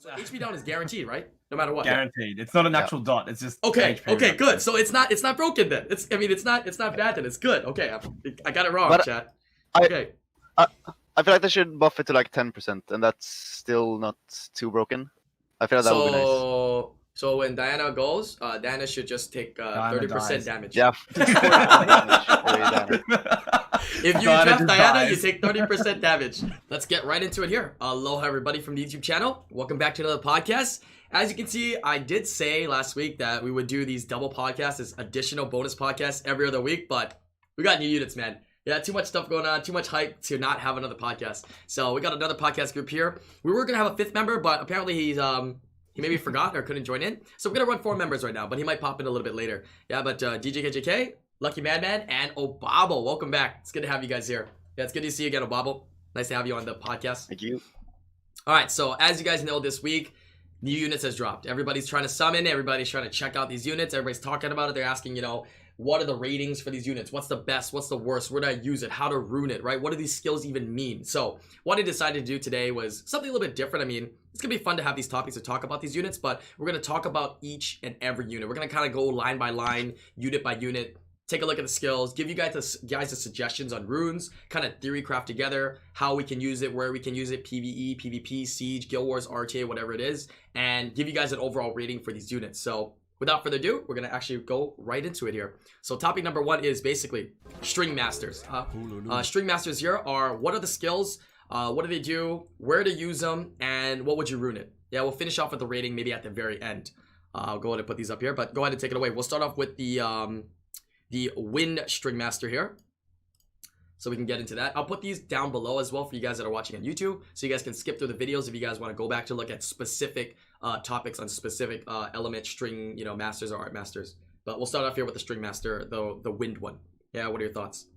So HP down is guaranteed, right? No matter what. Guaranteed. It's not an actual dot. It's just Okay. HP Okay. reduction. Good. So it's not broken then. It's not bad then. It's good. Okay. I got it wrong, But chat. I- Okay. I feel like they should buff it to like 10%, and that's still not too broken. I feel like that would be nice. So when Diana goes, Diana should just take 30% damage. Yeah. If you Diana draft just Diana, you dies. take 30% damage. Let's get right into it here. Aloha, everybody from the YouTube channel. Welcome back to another podcast. As you can see, I did say last week that we would do these double podcasts, this additional bonus podcasts every other week, but we got new units, man. Yeah, too much stuff going on, too much hype to not have another podcast. So we got another podcast group here. We were gonna have a fifth member, but apparently he maybe forgot or couldn't join in. So we're gonna run 4 members right now, but he might pop in a little bit later. Yeah, but DJKJK, Lucky Madman, and Obabo, welcome back. It's good to have you guys here. Yeah, it's good to see you again, Obabo. Nice to have you on the podcast. Thank you. All right, so as you guys know, this week, new units has dropped. Everybody's trying to summon. Everybody's trying to check out these units. Everybody's talking about it. They're asking, what are the ratings for these units? What's the best? What's the worst? Where do I use it? How to rune it, right? What do these skills even mean? So what I decided to do today was something a little bit different. I mean, it's going to be fun to have these topics to talk about these units, but we're going to talk about each and every unit. We're going to kind of go line by line, unit by unit, take a look at the skills, give you guys the suggestions on runes, kind of theory craft together, how we can use it, where we can use it, PVE, PvP, Siege, Guild Wars, RTA, whatever it is, and give you guys an overall rating for these units. So without further ado, we're going to actually go right into it here. So topic number 1 is basically String Masters. String Masters here are, what are the skills, what do they do, where to use them, and what would you rune it? Yeah, we'll finish off with the rating maybe at the very end. I'll go ahead and put these up here, but go ahead and take it away. We'll start off with the Wind String Master here, so we can get into that. I'll put these down below as well for you guys that are watching on YouTube, so you guys can skip through the videos if you guys want to go back to look at specific topics on specific element string, masters or art masters. But we'll start off here with the String Master, the Wind one. Yeah, what are your thoughts?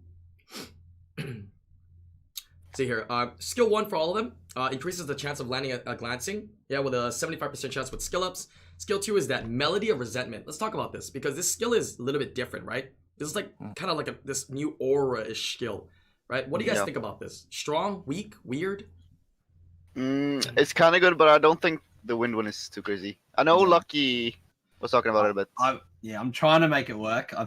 See here, skill 1 for all of them increases the chance of landing a glancing. Yeah, with a 75% chance with skill ups. Skill 2 is that Melody of Resentment. Let's talk about this because this skill is a little bit different, right? This is like kind of like this new aura-ish skill, right? What do you guys think about this? Strong, weak, weird? It's kind of good, but I don't think the wind one is too crazy. I know Lucky was talking about it a bit. I'm trying to make it work. I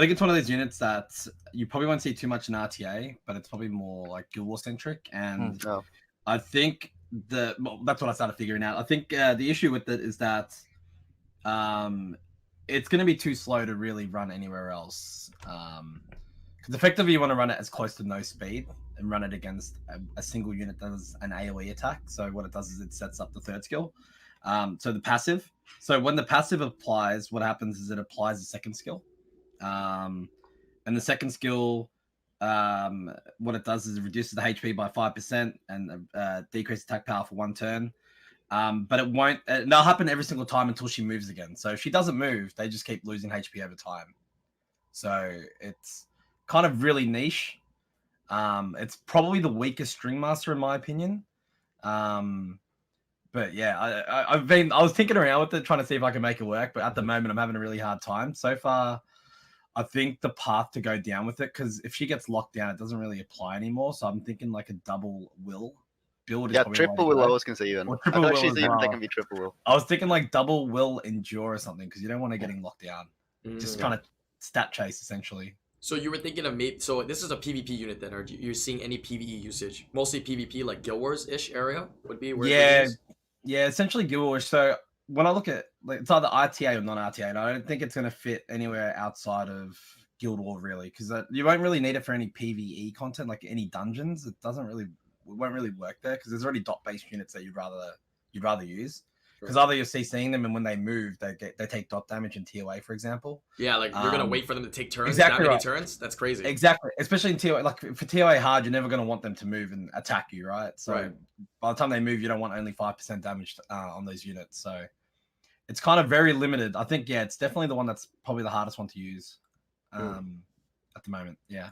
think it's one of those units that you probably won't see too much in RTA, but it's probably more like Guild War centric. And I think that's what I started figuring out. I think the issue with it is that it's going to be too slow to really run anywhere else. Because effectively you want to run it as close to no speed and run it against a single unit that does an AoE attack. So what it does is it sets up the third skill. So the passive. So when the passive applies, what happens is it applies the second skill. And the second skill, what it does is it reduces the HP by 5% and decreases attack power for 1 turn. But it won't. That'll happen every single time until she moves again. So if she doesn't move, they just keep losing HP over time. So it's kind of really niche. It's probably the weakest String Master in my opinion. But yeah, I was thinking around with it, trying to see if I can make it work. But at the moment, I'm having a really hard time. So far, I think the path to go down with it, because if she gets locked down, it doesn't really apply anymore. So I'm thinking like a double will build. Yeah, triple will I was gonna say even. Triple I actually will even they can be triple will. I was thinking like double will endure or something, because you don't want to getting locked down. Just kind of stat chase essentially. So you were thinking of so this is a PvP unit then, or you're seeing any PvE usage? Mostly PvP, like Guild Wars-ish area would be where yeah, essentially Guild Wars. So when I look at it's either RTA or non-RTA, and I don't think it's going to fit anywhere outside of Guild War really, because you won't really need it for any PvE content, like any dungeons. It won't really work there because there's already dot-based units that you'd rather use. Because either you're CCing them, and when they move, they take dot damage in TOA, for example. Yeah, like you're gonna wait for them to take turns. Exactly that many turns. That's crazy. Exactly, especially in TOA. Like for TOA hard, you're never gonna want them to move and attack you, right? So by the time they move, you don't want only 5% damage on those units. So it's kind of very limited. I think it's definitely the one that's probably the hardest one to use at the moment. Yeah.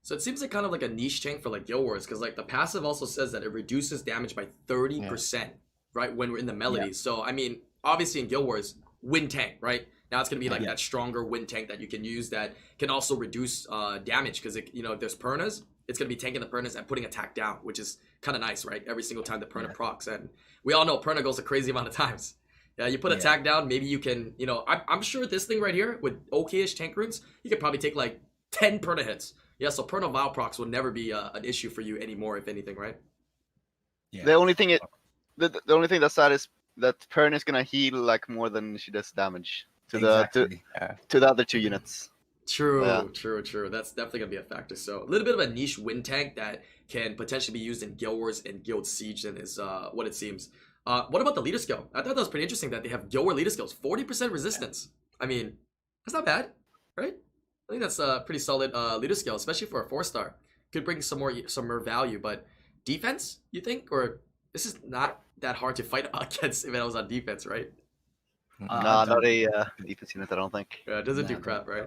So it seems like kind of like a niche tank for like Guild Wars, because like the passive also says that it reduces damage by 30%. Right, when we're in the melodies. So I mean, obviously in Guild Wars, wind tank, right? Now it's gonna be like that stronger wind tank that you can use that can also reduce damage, because if there's pernas, it's going to be tanking the Pernas and putting attack down, which is kind of nice, right? Every single time the Perna procs. And we all know Perna goes a crazy amount of times. Yeah, you put attack down, maybe you can, you know, I'm sure this thing right here with okay-ish tank runes, you could probably take like 10 Perna hits. Yeah, so Perna Vow procs will never be an issue for you anymore, if anything, right? Yeah. The only thing the only thing that's sad is that Perna is gonna heal like more than she does damage to the other 2 units. True. That's definitely gonna be a factor. So a little bit of a niche wind tank that can potentially be used in Guild Wars and Guild Siege, then is what it seems. What about the leader skill? I thought that was pretty interesting that they have Guild War leader skills, 40% resistance. I mean, that's not bad, right? I think that's a pretty solid leader skill, especially for a 4-star. Could bring some more value, but defense, you think, or this is not that hard to fight against if it was on defense, right? Not a defense unit, I don't think. Yeah, it doesn't do crap, right?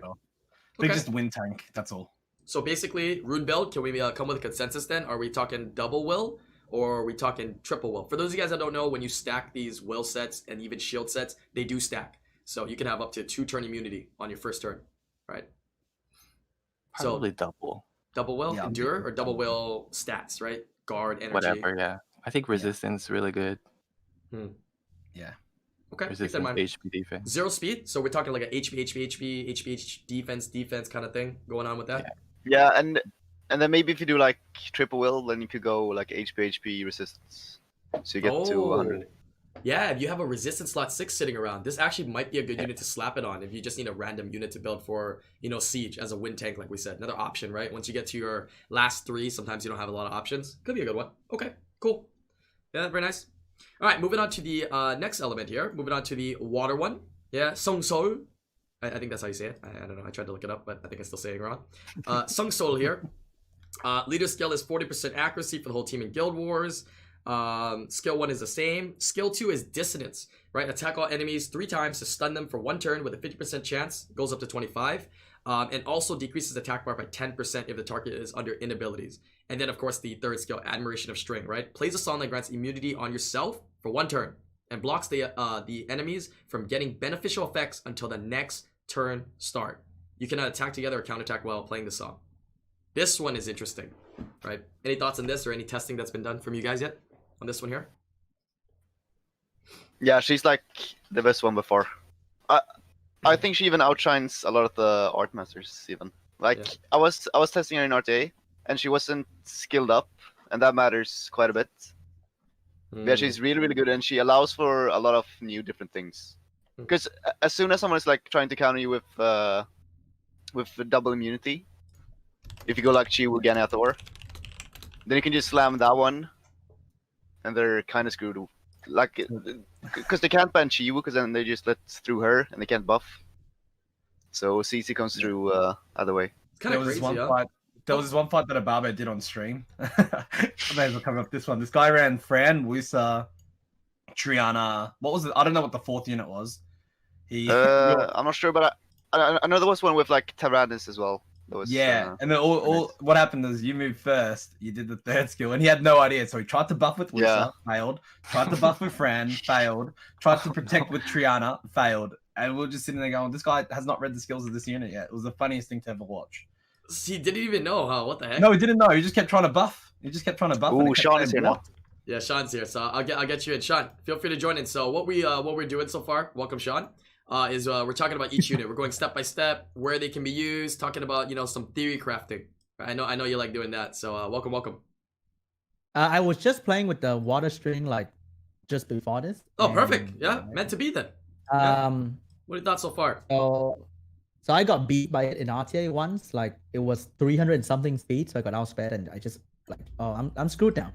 They just wind tank. That's all. So basically, rune build. Can we come with a consensus then? Are we talking double will? Or are we talking triple will? For those of you guys that don't know, when you stack these will sets and even shield sets, they do stack. So you can have up to 2-turn immunity on your first turn, right? Probably double. Double will, endure, or double will stats, right? Guard, energy. Whatever, yeah. I think resistance really good. Yeah. Okay. Resistance, HP, defense. 0 speed. So we're talking like a HP, defense kind of thing going on with that. Yeah, and then maybe if you do like triple will, then you could go like HP resistance, so you get to 100. Yeah, if you have a resistance slot 6 sitting around, this actually might be a good unit to slap it on if you just need a random unit to build for, you know, Siege as a wind tank, like we said. Another option, right? Once you get to your last 3, sometimes you don't have a lot of options. Could be a good one. Okay, cool. Yeah, very nice. All right, moving on to the next element here. Moving on to the water one. Yeah, Sung Sol. I think that's how you say it. I don't know. I tried to look it up, but I think I'm still saying it wrong. Sung Sol here. Leader skill is 40% accuracy for the whole team in Guild Wars. Skill 1 is the same. Skill 2 is dissonance, right? Attack all enemies 3 times to stun them for 1 turn with a 50% chance. Goes up to 25. And also decreases attack bar by 10% if the target is under inabilities. And then, of course, the third skill, Admiration of String, right? Plays a song that grants immunity on yourself for 1 turn and blocks the enemies from getting beneficial effects until the next turn start. You cannot attack together or counterattack while playing the song. This one is interesting, right? Any thoughts on this or any testing that's been done from you guys yet on this one here? Yeah, she's like the best one before. I think she even outshines a lot of the art masters even. Like I was testing her in RTA and she wasn't skilled up, and that matters quite a bit. Yeah, she's really good, and she allows for a lot of new different things. Because as soon as someone is like trying to counter you with double immunity, if you go like Chi, Ganya, Thor, then you can just slam that one, and they're kind of screwed. Like, because they can't ban Chi, because then they just let through her, and they can't buff. So CC comes through other way. Kind of crazy, There was one fight that Ababe did on stream. I may as well cover up this one. This guy ran Fran, Wusa, Triana. What was it? I don't know what the 4th unit was. I'm not sure, but I know there was one with like Tyrannus as well. Was, and then what happened is you moved first, you did the 3rd skill, and he had no idea. So he tried to buff with Wusa, failed. Tried to buff with Fran, failed. Tried to protect with Triana, failed. And we are just sitting there going, this guy has not read the skills of this unit yet. It was the funniest thing to ever watch. He didn't even know, huh? What the heck? No, he didn't know. He just kept trying to buff. Ooh, Sean is here now. Yeah, Sean's here, so I'll get you in. Sean, feel free to join in. So what we're doing so far, welcome Sean, is we're talking about each unit. We're going step by step, where they can be used, talking about, you know, some theory crafting. I know you like doing that, so welcome. I was just playing with the water string like just before this. Oh, perfect. Yeah, meant to be then. What are your thoughts so far? So I got beat by it in RTA once. Like it was 300 and something speed, so I got outsped, and I just like, oh, I'm screwed now.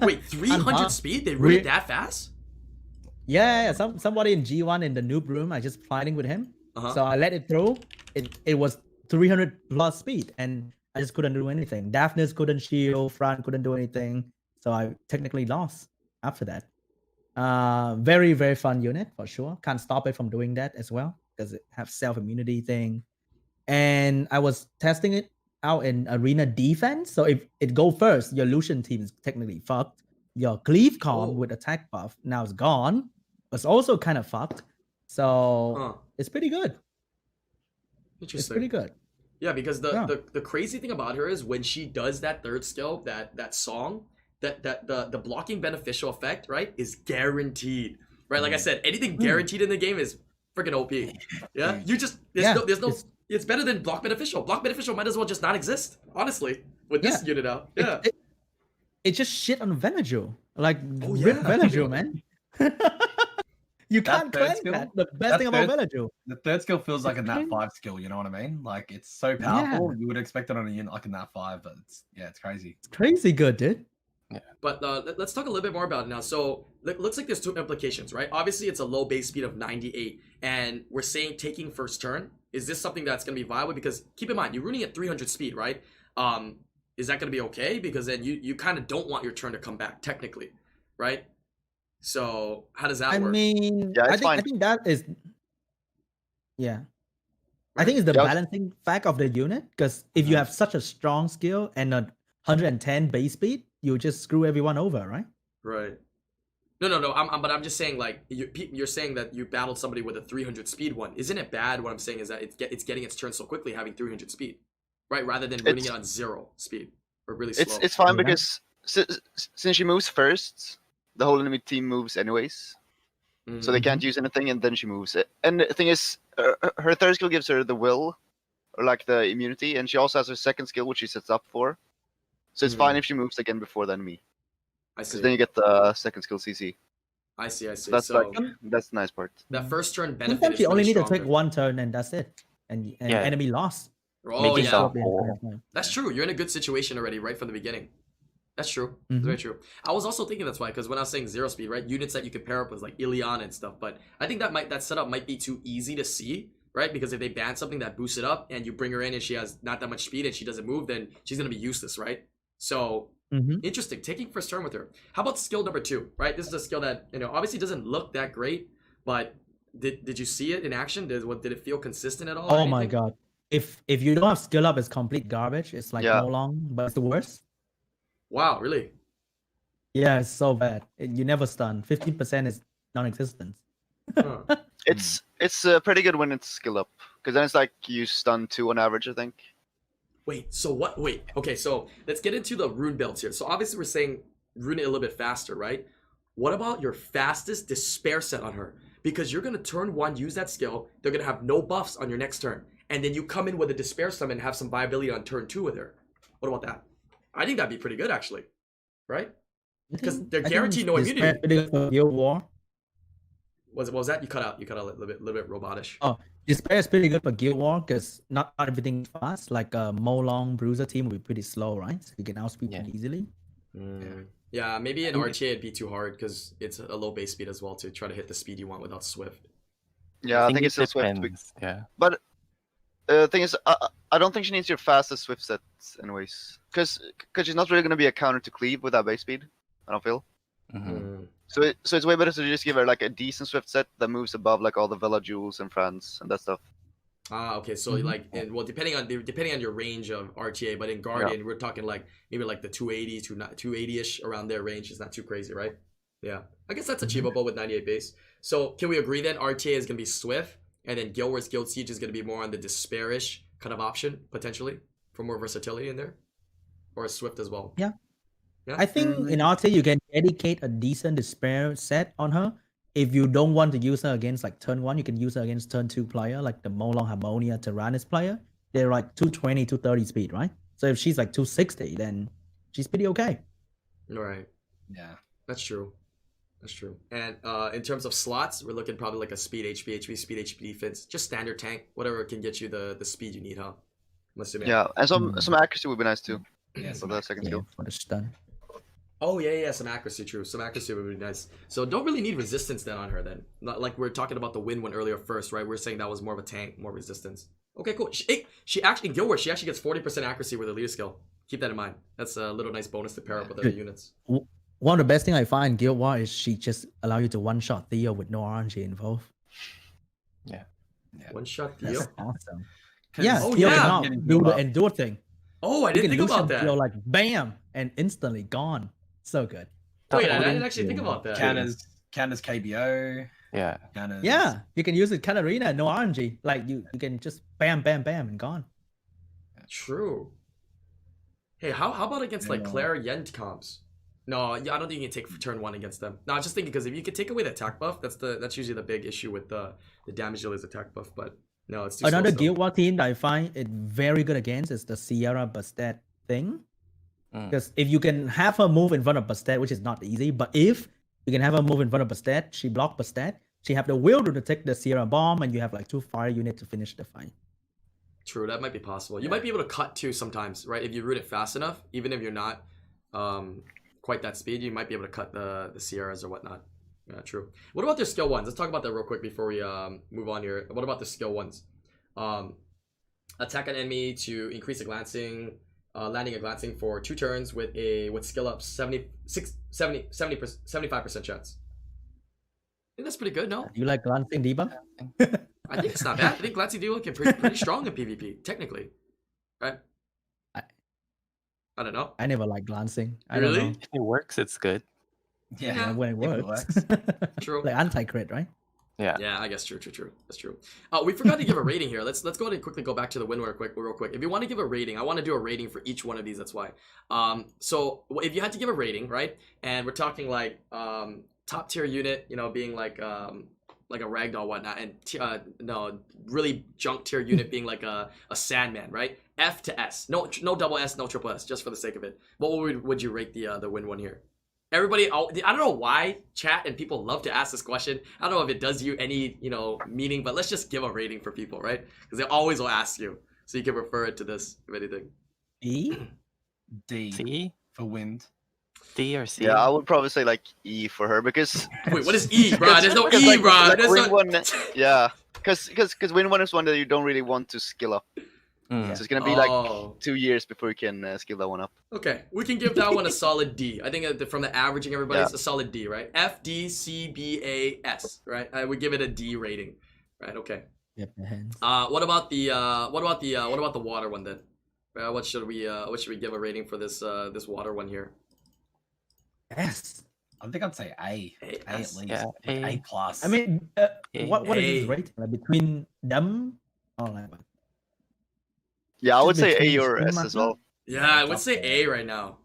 Wait, 300 speed? They read that fast? Yeah. Somebody in G1 in the noob room. I just fighting with him. So I let it through. It was 300 plus speed, and I just couldn't do anything. Daphnis couldn't shield. Fran couldn't do anything. So I technically lost after that. Very, very fun unit for sure. Can't stop it from doing that as well, because it have self-immunity thing. And I was testing it out in arena defense. So if it go first, your Lucian team is technically fucked. Your cleave comp with attack buff now is gone. It's also kind of fucked. So it's pretty good. Interesting. It's pretty good. Yeah, because the crazy thing about her is when she does that third skill, that song, that the blocking beneficial effect, right, is guaranteed. Right? Like I said, anything guaranteed in the game is freaking OP. Yeah? You just there's no it's better than block beneficial. Block beneficial might as well just not exist, honestly, with this unit out. Yeah. It's just shit on Venerable. Like rip Venerable, man. You can't cleanse that. The best thing about Venerable. The third skill feels like a Nat 5 skill, you know what I mean? Like it's so powerful. You would expect it on a unit like a Nat 5, but it's crazy. It's crazy good, dude. Yeah. But let's talk a little bit more about it now. So looks like there's two implications, right? Obviously, it's a low base speed of 98, and we're saying taking first turn. Is this something that's going to be viable? Because keep in mind, you're running at 300 speed, right? Is that going to be okay? Because then you kind of don't want your turn to come back, technically, right? So how does that work? I mean, I think that is, I think it's the balancing fact of the unit. Because if you have such a strong skill and a 110 base speed, you just screw everyone over, right? Right. No. But I'm just saying, like, you're saying that you battled somebody with a 300 speed one. Isn't it bad? What I'm saying is that it's getting its turn so quickly, having 300 speed, right? Rather than running it on 0 speed or really slow. It's fine because since she moves first, the whole enemy team moves anyways, so they can't use anything, and then she moves it. And the thing is, her third skill gives her the will, or like the immunity, and she also has her second skill, which she sets up for. So it's fine if she moves again before the enemy. I see. Because then you get the second skill CC. I see. So that's that's the nice part. That first turn benefit. Sometimes you really only need stronger. to take one turn, and that's it. And enemy lost. Oh yeah, that's true. You're in a good situation already, right from the beginning. That's true. That's very true. I was also thinking that's why, because when I was saying 0 speed, right, units that you could pair up with like Ileana and stuff, but I think that setup might be too easy to see, right? Because if they ban something that boosts it up and you bring her in and she has not that much speed and she doesn't move, then she's gonna be useless, right? So interesting. Taking first turn with her. How about skill number 2, right? This is a skill that, you know, obviously doesn't look that great, but did you see it in action? Did it feel consistent at all? Oh my god. If you don't have skill up, it's complete garbage. It's like no long, but it's the worst. Wow, really? Yeah, it's so bad. You never stun. 15% is non-existent. It's pretty good when it's skill up, because then it's like you stun 2 on average, I think. Wait, so what? Wait, okay, so let's get into the rune builds here. So obviously we're saying rune it a little bit faster, right? What about your fastest despair set on her? Because you're gonna turn 1, use that skill. They're gonna have no buffs on your next turn, and then you come in with a despair summon and have some viability on turn 2 with her. What about that? I think that'd be pretty good, actually, right? Because they're guaranteed no immunity. Guild War. What was that? You cut out a little bit robotish. Oh, despair is pretty good for Guild War because not everything is fast. Like a Molong Bruiser team will be pretty slow, right? So you can outspeed them easily. Yeah, maybe in RTA it'd be too hard because it's a low base speed as well to try to hit the speed you want without Swift. Yeah, I think it's a Swift. Yeah. But the thing is, I don't think she needs your fastest Swift sets anyways. Because she's not really going to be a counter to cleave with that base speed, I don't feel. So it's way better to just give her like a decent Swift set that moves above like all the Vela Jewels and Franz and that stuff. Okay, so like, well, depending on your range of RTA, but in Guardian, we're talking like maybe like the 280 to 280ish around their range is not too crazy, right? Yeah, I guess that's achievable with 98 base. So can we agree then RTA is gonna be Swift, and then Guild Wars Guild Siege is gonna be more on the despairish kind of option potentially for more versatility in there, or Swift as well? Yeah. I think in RTA you can dedicate a decent despair set on her. If you don't want to use her against like turn 1, you can use her against turn 2 player, like the Molong Harmonia Tyrannus player. They're like 220, 230 speed, right? So if she's like 260, then she's pretty okay. Right. Yeah. That's true. And in terms of slots, we're looking probably like a speed HP, speed HP defense, just standard tank, whatever can get you the speed you need, huh? I'm assuming. Yeah, and some accuracy would be nice too. Yeah, for the second skill. For the stun. Oh yeah, some accuracy, true. Some accuracy would be nice. So don't really need resistance then on her then. Not like we're talking about the win one earlier first, right? We're saying that was more of a tank, more resistance. Okay, cool. She actually in Guild Wars, she actually gets 40% accuracy with her leader skill. Keep that in mind. That's a little nice bonus to pair up with other units. One of the best thing I find in Guild War is she just allow you to one-shot Theo with no RNG involved. Yeah. One-shot Theo? That's awesome. Yeah, oh, Theo yeah. cannot do the endure thing. Oh, I didn't think about that. Theo like bam and instantly gone. So good. Wait, I didn't actually think about that. Counters KBO. Yeah. Yeah, you can use it Katarina, no RNG. Like you can just bam, bam, bam, and gone. True. Hey, how about against like Yeah. Claire Yent comps? No, I don't think you can take for turn 1 against them. No, I was just thinking because if you could take away the attack buff, that's usually the big issue with the damage dealer's attack buff. But no, it's too Another slow Guild War team that I find it very good against is the Sierra Bastet thing. Because if you can have her move in front of Bastet, which is not easy, but if you can have her move in front of Bastet, she block Bastet, she have the will to take the Sierra bomb, and you have like 2 fire units to finish the fight. True, that might be possible. You might be able to cut too sometimes, right? If you root it fast enough, even if you're not quite that speed, you might be able to cut the Sierras or whatnot. Yeah, true. What about their skill ones? Let's talk about that real quick before we move on here. What about the skill ones? Attack an enemy to increase a glancing, landing a glancing for 2 turns with skill up 75% chance. I think that's pretty good, no? You like glancing debuff? I think it's not bad. I think glancing debuff can pretty strong in PvP, technically. Right? I don't know. I never like glancing. I Really? don't know. If it works, it's good. Yeah, when it if it works. True. Like anti-crit, right? Yeah. Yeah, I guess true. That's true. We forgot to give a rating here. Let's go ahead and quickly go back to the win real quick. If you want to give a rating, I want to do a rating for each one of these. That's why. So if you had to give a rating, right? And we're talking like top tier unit, you know, being like a ragdoll whatnot, and no really junk tier unit being like a Sandman, right? F to S. No double S, no triple S, just for the sake of it. What would you rate the win one here? Everybody, I don't know why chat and people love to ask this question. I don't know if it does you any, meaning, but let's just give a rating for people, right? Because they always will ask you, so you can refer it to this, if anything. E? D C? for wind. D or C? Yeah, I would probably say like E for her because. Wait, what is E, bro? There's no Because, E, like, bro. like There's win no... one, yeah, because win one is one that you don't really want to skill up. Mm. So it's gonna be like 2 years before you can skill that one up. Okay, we can give that one a solid D. I think from the averaging everybody, Yeah. it's a solid D, right? F, D, C, B, A, S, right? I would give it a D rating, right? Okay. Yep, the hands. What about the water one then? What should we give a rating for this water one here? S. I think I'd say A. A, A at S. least. Yeah, Like A. A plus. I mean, what is A. this rating? Like between them? Or like what? Yeah, I would Just say A between or Spring S Master? as well. Yeah, I would say A right now.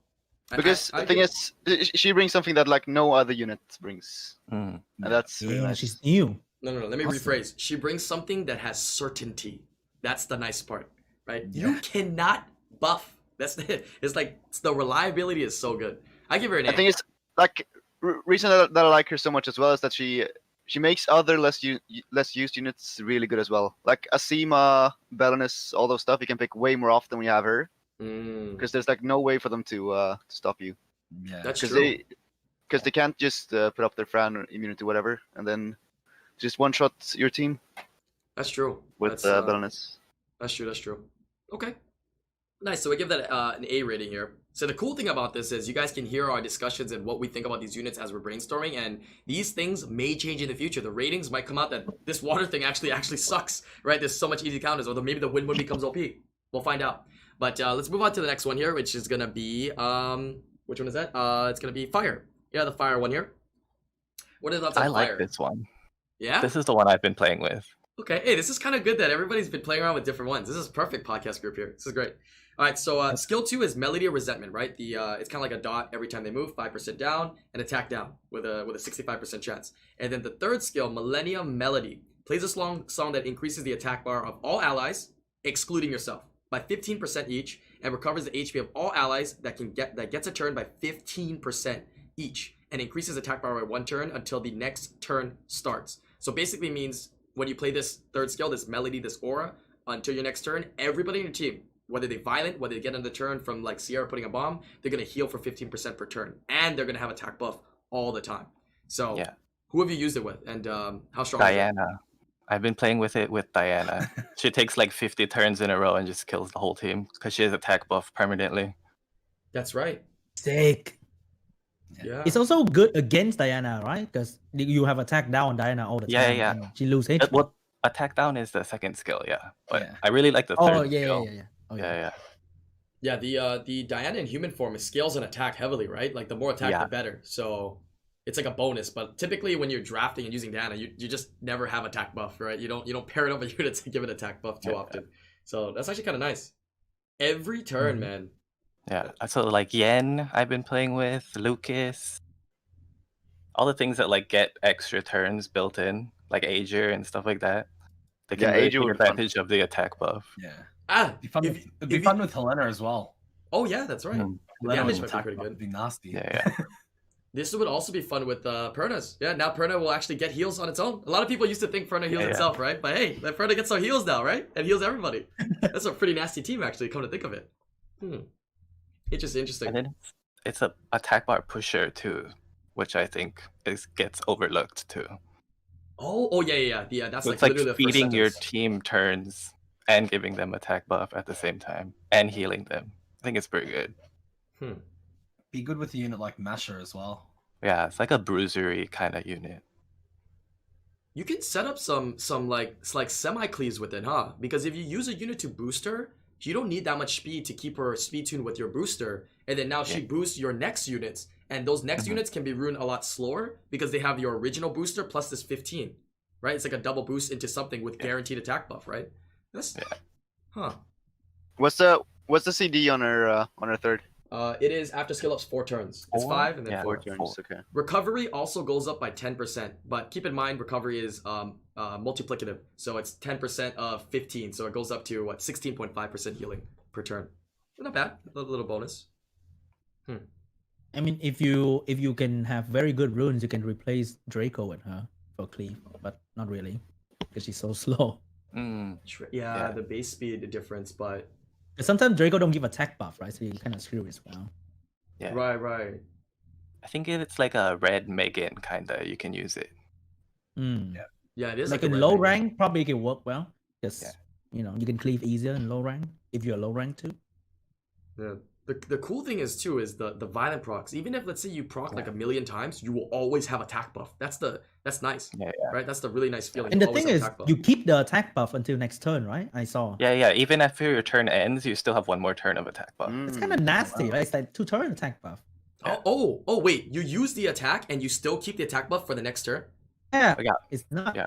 Because the thing is, she brings something that like no other unit brings, Mm. and that's really Yeah, nice. she's new. No. Let me Awesome. rephrase. She brings something that has certainty. That's the nice part, right? Yeah. You cannot buff. It's the reliability is so good. I give her an A. I think it's like reason that I like her so much as well is that she makes other less used units really good as well. Like Asima, Belenus, all those stuff you can pick way more often when you have her, because there's like no way for them to stop you. Yeah. That's Because true. they can't just put up their Fran or immunity, whatever, and then just one shot your team That's true. with That's, Belenus. That's true. Okay. Nice. So we give that an A rating here. So the cool thing about this is you guys can hear our discussions and what we think about these units as we're brainstorming, and these things may change in the future. The ratings might come out that this water thing actually sucks, right? There's so much easy counters, or maybe the win becomes OP. We'll find out. But let's move on to the next one here, which is gonna be which one is that? It's gonna be fire. Yeah, the fire one here. What are the thoughts on I fire? like this one. Yeah. This is the one I've been playing with. Okay, hey, this is kind of good that everybody's been playing around with different ones. This is perfect podcast group here. This is great. All right, so skill 2 is Melody of Resentment, right? It's kind of like a dot every time they move, 5% down, and attack down with a 65% chance. And then the third skill, Millennium Melody, plays a song that increases the attack bar of all allies, excluding yourself, by 15% each, and recovers the HP of all allies that gets a turn by 15% each, and increases attack bar by 1 turn until the next turn starts. So basically means when you play this third skill, this Melody, this aura, until your next turn, everybody in your team, whether they violent, whether they get on the turn from like Sierra putting a bomb, they're going to heal for 15% per turn. And they're going to have attack buff all the time. So Yeah. who have you used it with? And how strong is it? Diana. I've been playing with it with Diana. She takes like 50 turns in a row and just kills the whole team because she has attack buff permanently. That's right. Sick. Yeah. It's also good against Diana, right? Because you have attack down on Diana all the Yeah, time. yeah. and She loses HP. What attack down is the second skill, yeah. But Yeah. I really like the third Oh, yeah. skill. Oh, Yeah. Yeah, the Diana in human form scales on attack heavily, right? Like the more attack, Yeah. the better. So it's like a bonus. But typically when you're drafting and using Diana, you just never have attack buff, right? You don't pair it up with units and give it attack buff too Yeah. often. So that's actually kind of nice. Every turn, man. Yeah. So like Yen, I've been playing with Lucas. All the things that like get extra turns built in, like Aegir and stuff like that. They can Yeah, really Aegir take would be fun. advantage of the attack buff. Yeah. Ah, It'd be fun with Helena as well. Oh yeah, that's right. Mm. The Helena damage with might be attack pretty buff good. would be nasty. Yeah. This would also be fun with Perna's. Yeah, now Perna will actually get heals on its own. A lot of people used to think Perna heals itself, right? But hey, let Perna get some heals now, right? And heals everybody. That's a pretty nasty team, actually, come to think of it. Interesting. And then it's a attack bar pusher too, which I think gets overlooked too. Oh yeah. That's So like it's like literally the first feeding your sentence. team turns and giving them attack buff at the same time and healing them. I think it's pretty good. Be good with a unit like Masher as well. Yeah, it's like a bruisery kind of unit. You can set up some like semi cleaves with it, huh? Because if you use a unit to boost her, you don't need that much speed to keep her speed tuned with your booster, and then now she boosts your next units, and those next units can be ruined a lot slower because they have your original booster plus this 15, right? It's like a double boost into something with guaranteed attack buff, right? That's What's the CD on her third? It is after skill ups 4 turns. It's 5 and then 4 turns. Okay. Recovery also goes up by 10%, but keep in mind recovery is multiplicative, so it's 10% of 15, so it goes up to what 16.5% healing per turn. Not bad, a little bonus. I mean, if you can have very good runes, you can replace Draco with her for cleave, but not really because she's so slow. Yeah, the base speed difference, but sometimes Draco don't give attack buff, right? So you kind of screw as well. Yeah. Right. I think if it's like a red Megan kinda, you can use it. Yeah, it is like a in red low Megan. rank, probably it can work well because you know you can cleave easier in low rank if you're low rank too. Yeah. The cool thing is too is the violent procs. Even if let's say you proc like a million times, you will always have attack buff. That's nice. Right? That's the really nice feeling. And You the always thing have is, attack buff. you keep the attack buff until next turn, right? I saw. Yeah. Even after your turn ends, you still have one more turn of attack buff. It's kind of nasty, right? It's like 2 turn attack buff. Oh, wait, you use the attack and you still keep the attack buff for the next turn? Yeah, Yeah. it's nuts. Yeah.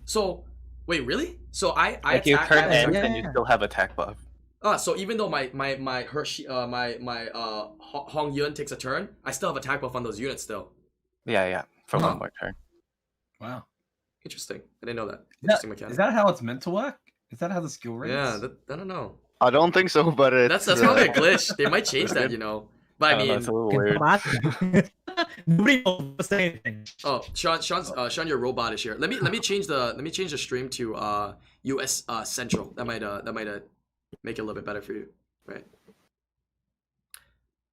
So, wait, really? So I Like your attack turn at- ends and you Yeah. still have attack buff. so even though my Hong Yun takes a turn, I still have attack buff on those units still. Yeah. For Huh. one more turn. Wow. Interesting. I didn't know that. Is Interesting mechanic. that how it's meant to work? Is that how the skill reads? Yeah, I don't know. I don't think so, but it's That's probably a glitch. They might change that, you know. But I don't know, mean, it's a little Can weird. come out. Nobody knows to say anything. oh, Sean, your robot is here. Let me change the stream to US Central. That might make it a little bit better for you, right?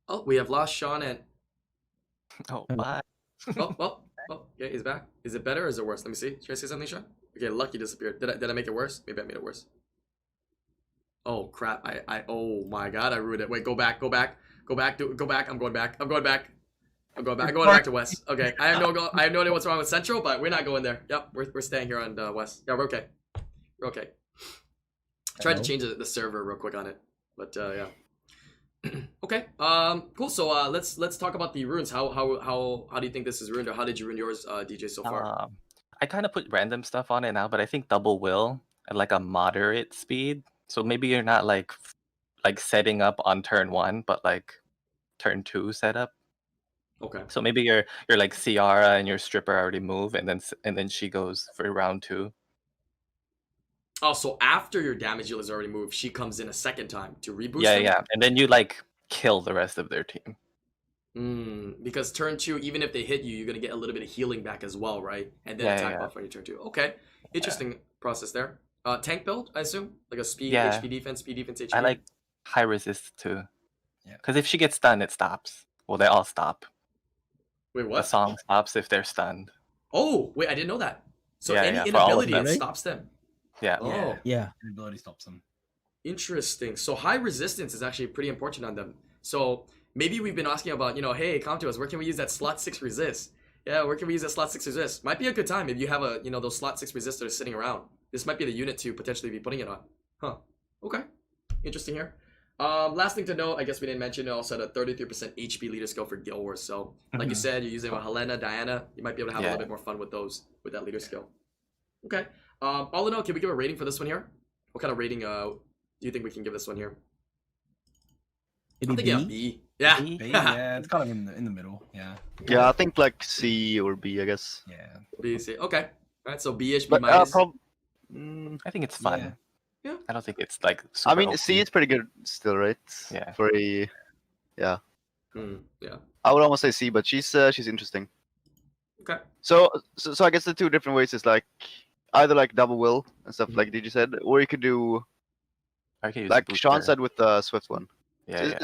Oh, we have lost Sean and Oh, bye. oh, yeah, he's back. Is it better or is it worse? Let me see. Should I say something, Sean? Okay, Lucky disappeared. Did I make it worse? Maybe I made it worse. Oh crap! Oh my god! I ruined it. Wait, go back. I'm going back. I'm going back to West. Okay, I have no idea what's wrong with Central, but we're not going there. Yep, we're staying here on West. Yeah, we're okay. We're okay. Tried to change the server real quick on it, but yeah. Okay. Cool. So let's talk about the runes. How do you think this is ruined, or how did you ruin yours, DJ, so far? I kind of put random stuff on it now, but I think double will at like a moderate speed. So maybe you're not like setting up on turn 1, but like turn 2 setup. Okay. So maybe you're like Ciara and your stripper already move, and then she goes for round 2. Oh, so after your damage deal is already moved, she comes in a second time to reboost. Yeah, and then you like kill the rest of their team. Because turn 2, even if they hit you, you're gonna get a little bit of healing back as well, right? And then attack buff on your turn 2. Okay, interesting process there. Tank build, I assume, like a speed, HP defense, speed defense, HP. I like high resist too. Yeah. Because if she gets stunned, it stops. Well, they all stop. Wait, The what? song stops if they're stunned. Oh, wait, I didn't know that. So Yeah, any for all of inability them. it stops them. Yeah. Oh, Yeah. The ability stops them. interesting. So high resistance is actually pretty important on them. So maybe we've been asking about, hey, come to us. Where can we use that slot 6 resist? Yeah, where can we use that slot 6 resist? Might be a good time if you have a, those slot 6 resistors sitting around. This might be the unit to potentially be putting it on. Huh. Okay. Interesting here. Last thing to note, I guess we didn't mention, it also had a 33% HP leader skill for Guild Wars. So, like you said, you're using Helena, Diana. You might be able to have a little bit more fun with with that leader skill. Okay. All in all, can we give a rating for this one here? What kind of rating do you think we can give this one here? I Maybe think yeah, B? B. Yeah. B? B, yeah, it's kind of in the middle. Yeah. Yeah, I think like C or B, I guess. Yeah. B, C. Okay. All right. So B-ish, B But minus. I think it's fun. Yeah. Yeah. I don't think it's like I super mean, OP. C is pretty good still, right? Yeah. For a, yeah. Yeah. I would almost say C, but she's interesting. Okay. So I guess the two different ways is like either like double will and stuff like DJ said, or you could do I can use like booster. Sean said with the Swift one. Yeah,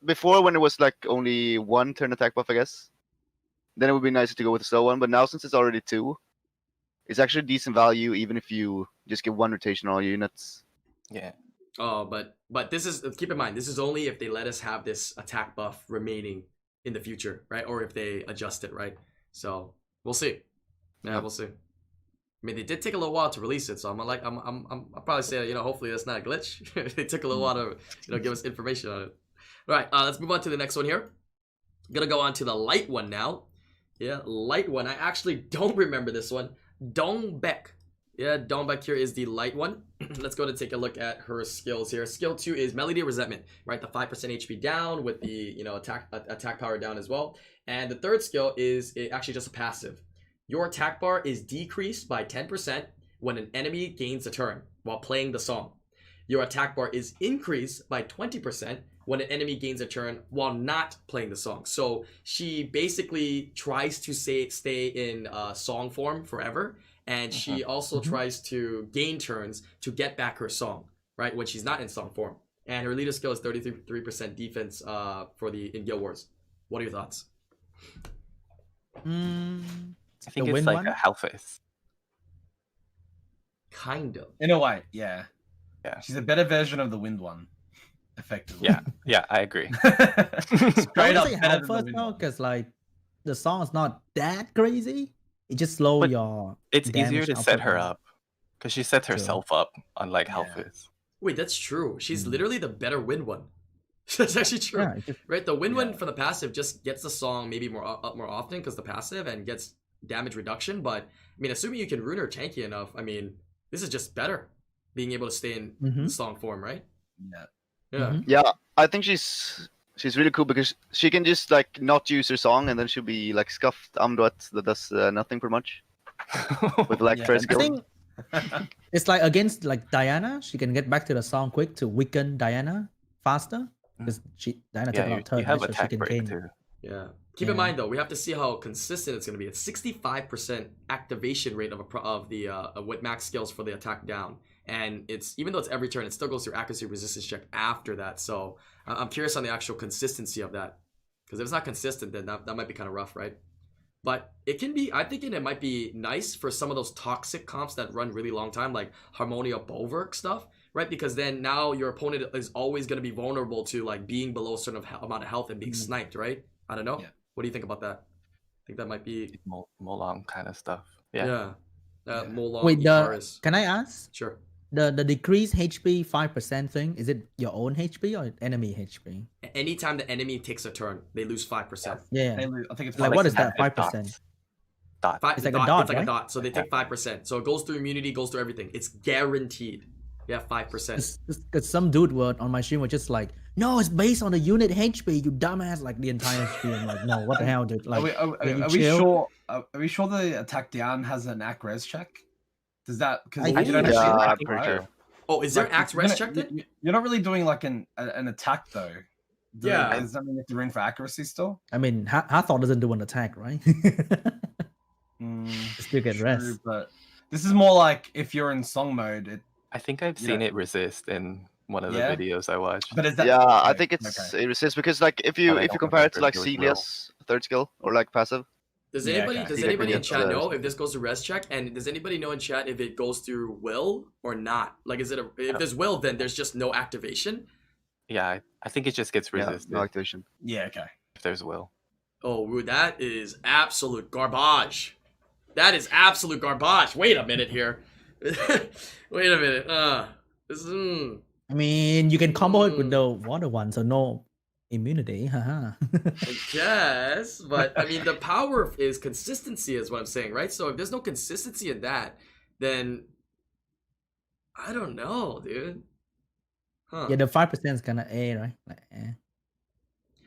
Before when it was like only one turn attack buff, I guess, then it would be nicer to go with the slow one. But now since it's already two, it's actually decent value even if you just get one rotation on all units. yeah. Oh, but this is, keep in mind, this is only if they let us have this attack buff remaining in the future, right? Or if they adjust it, right? So we'll see. Yeah, we'll see. I mean, they did take a little while to release it, so I'll probably say, you know, hopefully that's not a glitch. They took a little while to, you know, give us information on it. All right, let's move on to the next one here. I'm gonna go on to the light one now. Yeah, light one. I actually don't remember this one. Dongbek. Yeah, Dongbek here is the light one. Let's go and take a look at her skills here. Skill 2 is Melody of Resentment, right? The 5% HP down with the, you know, attack power down as well. And the third skill is actually just a passive. Your attack bar is decreased by 10% when an enemy gains a turn while playing the song. Your attack bar is increased by 20% when an enemy gains a turn while not playing the song. So she basically tries to stay in song form forever. And she also tries to gain turns to get back her song, right? When she's not in song form. And her leader skill is 33% defense in Guild Wars. What are your thoughts? I think it's like a Hellface. Kind of. In a way, yeah. Yeah. She's a better version of the wind one, effectively. Yeah, I agree. Straight up say better than the Alpha wind though, one. because like the song is not that crazy. It just slow But your. It's easier damage to set output her down. up because she sets True. herself up unlike Yeah. Hellface. Wait, that's true. She's literally the better wind one. That's actually true. Yeah, it just, Right, the win one Yeah. for the passive just gets the song maybe more often because the passive and gets damage reduction. But I mean, assuming you can rune her tanky enough, I mean, this is just better being able to stay in the song form, right? Yeah. Yeah. Mhm. Yeah, I think she's really cool because she can just like not use her song and then she'll be like scuffed Amduat that does nothing pretty much with like Yeah. first I skill. think it's like against like Diana, she can get back to the song quick to weaken Diana faster because Diana took a Yeah, lot of turns, you have right? So she attack can break gain. too. Yeah. Keep in Yeah. mind though, we have to see how consistent it's going to be. It's 65% activation rate of the with max skills for the attack down, and it's even though it's every turn, it still goes through accuracy resistance check after that. So I'm curious on the actual consistency of that, because if it's not consistent, then that might be kind of rough, right? But it can be. I'm thinking it might be nice for some of those toxic comps that run really long time, like Harmonia Bulwark stuff, right? Because then now your opponent is always going to be vulnerable to like being below a certain amount of health and being sniped, right? I don't know. Yeah. What do you think about that? I think that might be Molong kind of stuff. Yeah. yeah. Yeah. Molong, Wait, Ikaris. can I ask Sure. the decreased HP 5% thing? Is it your own HP or enemy HP? Anytime the enemy takes a turn, they lose 5%. Yeah. I think it's Like, what is that? It's 5%? Dot. Five, It's like a dot, It's like a right? dot. So they take 5%. So it goes through immunity, goes through everything. It's guaranteed. Yeah, 5%. Because some dude word on my stream was just like, no, it's based on the unit HP, you dumbass. Like the entire stream. I'm like, no, what the hell, dude? Like, are can you we chill? sure? Are we sure the attack down has an ac res check? Does that because I you think don't so. actually Yeah, attack, I'm pretty right? sure. Oh, is there Like, axe you're rest gonna- check then? You're not really doing like an attack though. Yeah. Does that mean you have to rune for accuracy still? I mean, Hathor doesn't do an attack, right? Still get True, rest. but this is more like if you're in song mode. I think I've seen it resist in one of the Yeah. videos I watched. But is that? Yeah, I okay, think it's okay. it resists because like if you But I don't compare it to remember like if it was Celia's third skill or like passive. Does Yeah, anybody okay. does See, anybody in that's chat the- know if this goes to res check? And does anybody know in chat if it goes through will or not? Like, is it if there's will, then there's just no activation? Yeah, I think it just gets Yeah, resisted no activation. Yeah. Okay. if there's will. Oh, that is absolute garbage. That is absolute garbage. Wait a minute here. Wait a minute. This is. I mean, you can combo it with the water one, so no immunity. Haha. I guess, but I mean, the power is consistency, is what I'm saying, right? So if there's no consistency in that, then I don't know, dude. Huh. Yeah, the 5% is kind of A, right? Like,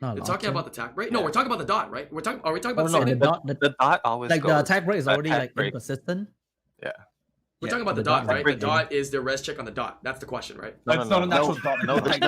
not a We're lot talking to about the attack break. No, we're talking about the dot, right? Are we talking about Oh, the no, same the thing? dot, The dot always like goes. the attack break is The already attack like break- inconsistent. Yeah. We're Yeah, talking about the the dot, dot right? break The dot is the res check on the dot. That's the question, right? No, It's no, not a no, natural No, dot. no, there's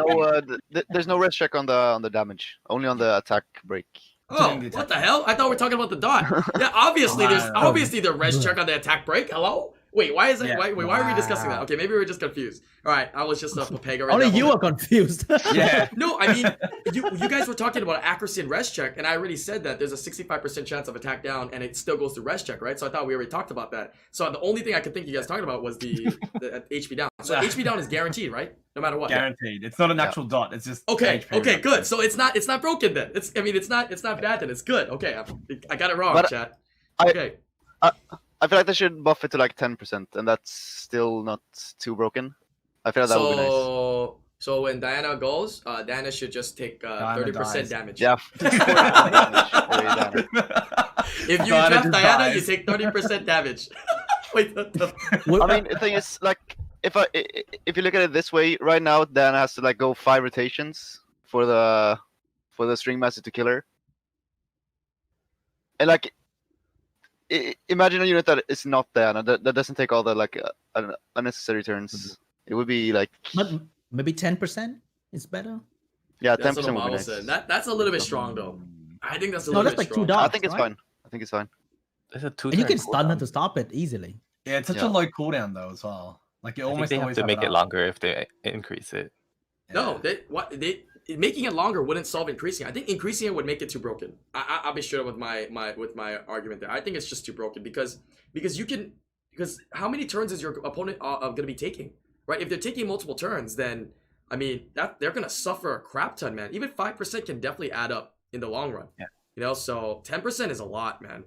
no there's no rest check on the damage. Only on the attack break. Oh, Doing the what the attack. hell? I thought we were talking about the dot. Yeah, obviously there's Oh, obviously the res check on the attack break. Hello? Wait, why is it? Yeah. Why are we discussing that? Wow. Okay, maybe we were just confused. All right, I was just a Papega. Only you are confused. Yeah. No, I mean, you guys were talking about accuracy and res check, and I already said that there's a 65% chance of attack down, and it still goes to res check, right? So I thought we already talked about that. So the only thing I could think you guys talking about was the HP down. So HP down is guaranteed, right? No matter what. Guaranteed. It's not a natural dot. It's just Okay, HP okay, reduction. good. So it's not broken then. It's not bad then. It's good. Okay, I got it wrong, But chat. I- Okay. I feel like they should buff it to like 10%, and that's still not too broken. I feel like that would be nice. So when Diana goes, Diana should just take Diana 30% dies. damage. Yeah. If you Diana draft just Diana, you dies. take 30% damage. Wait, what the I mean, the thing is, like, if you look at it this way, right now Diana has to like go 5 rotations for the string master to kill her, and like, imagine a unit that is not Diana that doesn't take all the like unnecessary turns. It would be like, But maybe 10% is better. yeah, That's 10% what would be Marvel nice. said. That's a little bit strong though. I think that's a No, little that's bit like 2 strong. dots. I think it's right? fine. I think it's fine. There's a 2 And you can turn stun her cooldown. to stop it easily. Yeah, it's such Yeah. a low cooldown though as well. Like you I think almost they have always to make it up. longer if they increase it. No, making it longer wouldn't solve increasing. I think increasing it would make it too broken. I'll be straight with my argument there. I think it's just too broken because how many turns is your opponent going to be taking? Right? If they're taking multiple turns, then I mean that they're going to suffer a crap ton, man. Even 5% can definitely add up in the long run. Yeah. You know, so 10% is a lot, man.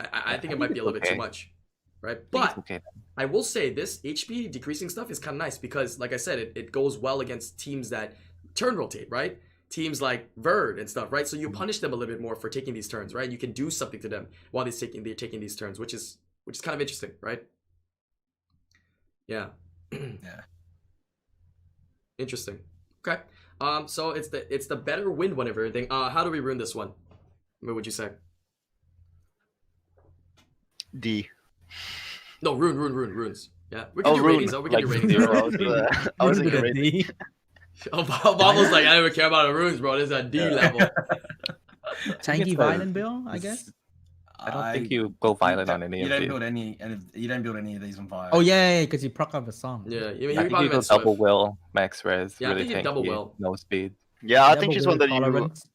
I think it might be a little bit too okay. much. Right? I think But it's okay. I will say this HP decreasing stuff is kind of nice because, like I said, it goes well against teams that turn rotate, right? Teams like Verd and stuff, right? So you punish them a little bit more for taking these turns, right? You can do something to them while they're taking these turns, which is kind of interesting, right? Yeah. Yeah. Interesting. Okay. So it's the better win one of everything. How do we ruin this one? What would you say? D. No, runes. Yeah, we can Oh, do rune. ratings. Oh, we can Like do ratings. zero. I was With thinking a rating. D. Oh, Bob's like, I don't even care about the runes, bro. This is a D level. Tanky it's violent build, I guess. I don't think you go violent on any You of don't these. build any, and you don't build any of these on fire. Oh yeah, because you proc up the song. Yeah, I you think probably you go meant double Swift. will, max res, Yeah, I really think you double tanky, will. no speed. Yeah, I think Double she's will one that you. tolerance.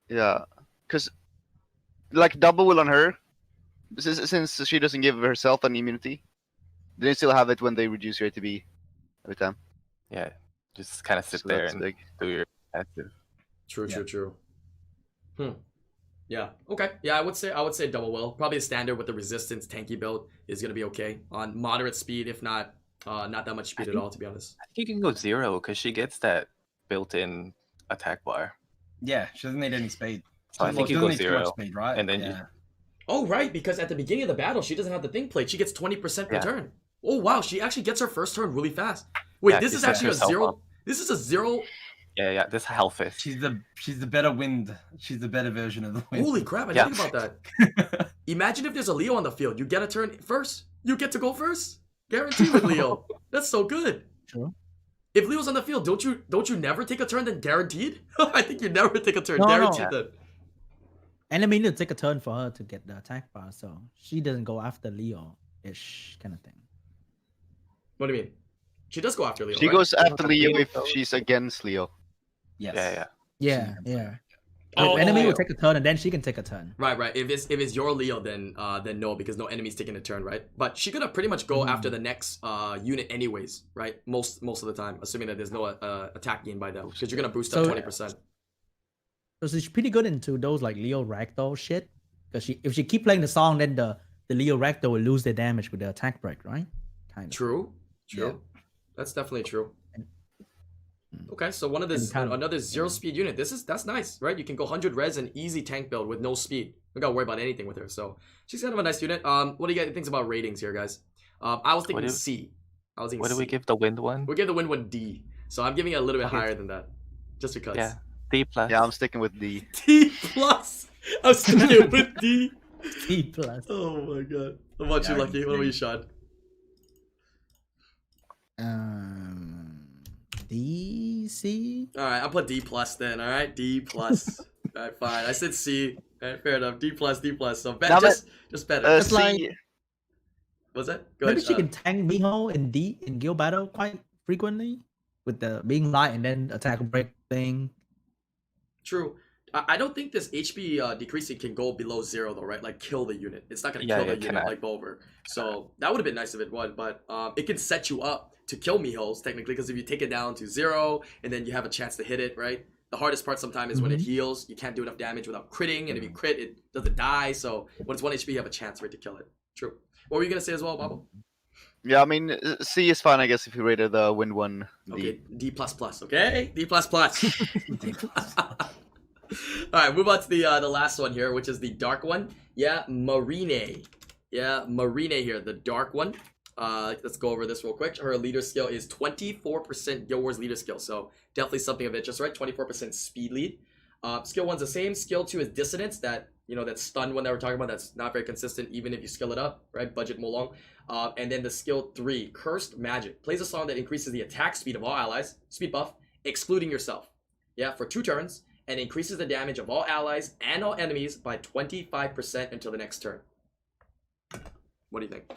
Yeah, because like double will on her, since she doesn't give herself an immunity, they still have it when they reduce your ATB every time. Yeah, just kind of sit So there that's and big. do your passive. True. Yeah. Okay. Yeah, I would say double will. Probably a standard with the resistance tanky build is gonna be okay on moderate speed, if not not that much speed at all, to be honest. I think you can go 0 because she gets that built-in attack bar. Yeah, she doesn't need any speed. So I Well, think she you doesn't go need too much 0, speed, right? and then yeah. Oh right, because at the beginning of the battle she doesn't have the thing plate. She gets 20% per Yeah. turn. Oh wow, she actually gets her first turn really fast. Wait, Yeah, this she is sets actually a herself 0. up. This is a 0. Yeah, this Hellfist. She's the better wind. She's the better version of the wind. Holy crap, I Yeah. didn't think about that. Imagine if there's a Leo on the field. You get a turn first. You get to go first. Guaranteed with Leo. That's so good. True. If Leo's on the field, don't you never take a turn then guaranteed? I think you never take a turn No, no. guaranteed then. Enemy need to take a turn for her to get the attack bar, so she doesn't go after Leo-ish kind of thing. What do you mean? She does go after Leo. She right? goes after Leo, Leo if though. she's against Leo. Yes. Yeah. Yeah. Oh, Enemy oh, will take a turn and then she can take a turn. Right. If it's your Leo, then no, because no enemy's taking a turn, right? But she gonna pretty much go after the next unit anyways, right? Most of the time, assuming that there's no attack gain by them, because you're gonna boost up So- 20%. So she's pretty good into those like Leo Ragdoll shit. Because if she keep playing the song, then the Leo Ragdoll will lose their damage with the attack break, right? Kind of. True. Yeah. That's definitely true. Mm. Okay, so one of this And kind of- another 0 speed unit. That's nice, right? You can go 100 res and easy tank build with no speed. We gotta worry about anything with her. So she's kind of a nice unit. What do you guys think about ratings here, guys? I was thinking do- C. I was thinking What do we C. give the wind one? We give the win one D. So I'm giving it a little bit Okay. higher than that, just because. Yeah, D plus. Yeah, I'm sticking with D. D plus. I'm sticking with D. C plus. Oh my god. What about you, Yeah, Lucky? What about you, Sean? D, C. All right, I'll put D plus then. All right, D plus. All right, fine. I said C. All right, fair enough. D plus, D plus. So Now, just better. It's C. like- What's that? Go Maybe ahead. she can tank Miho in D in guild battle quite frequently with the being light and then attack break thing. True. I don't think this HP decreasing can go below 0 though, right? Like kill the unit. It's not gonna Yeah, kill the it unit cannot. like Bover. So that would have been nice if it would, but it can set you up to kill Mihos technically, because if you take it down to 0 and then you have a chance to hit it, right? The hardest part sometimes is when it heals. You can't do enough damage without critting, and if you crit, it doesn't die. So when it's 1 HP, you have a chance for it to kill it. True. What were you gonna say as well, Babo? Yeah, I mean, C is fine, I guess, if you rated the Wind one. Okay, D. D++, okay? D++. Alright, move on to the last one here, which is the dark one. Yeah, Marine. Yeah, Marine here, the dark one. Let's go over this real quick. Her leader skill is 24% Guild Wars leader skill, so definitely something of interest, right? 24% speed lead. Skill 1's the same. Skill 2 is dissonance, that that stun one that we're talking about, that's not very consistent even if you skill it up, right? Budget Molong. And then the skill 3, Cursed Magic. Plays a song that increases the attack speed of all allies, speed buff, excluding yourself. Yeah, for 2 turns, and increases the damage of all allies and all enemies by 25% until the next turn. What do you think?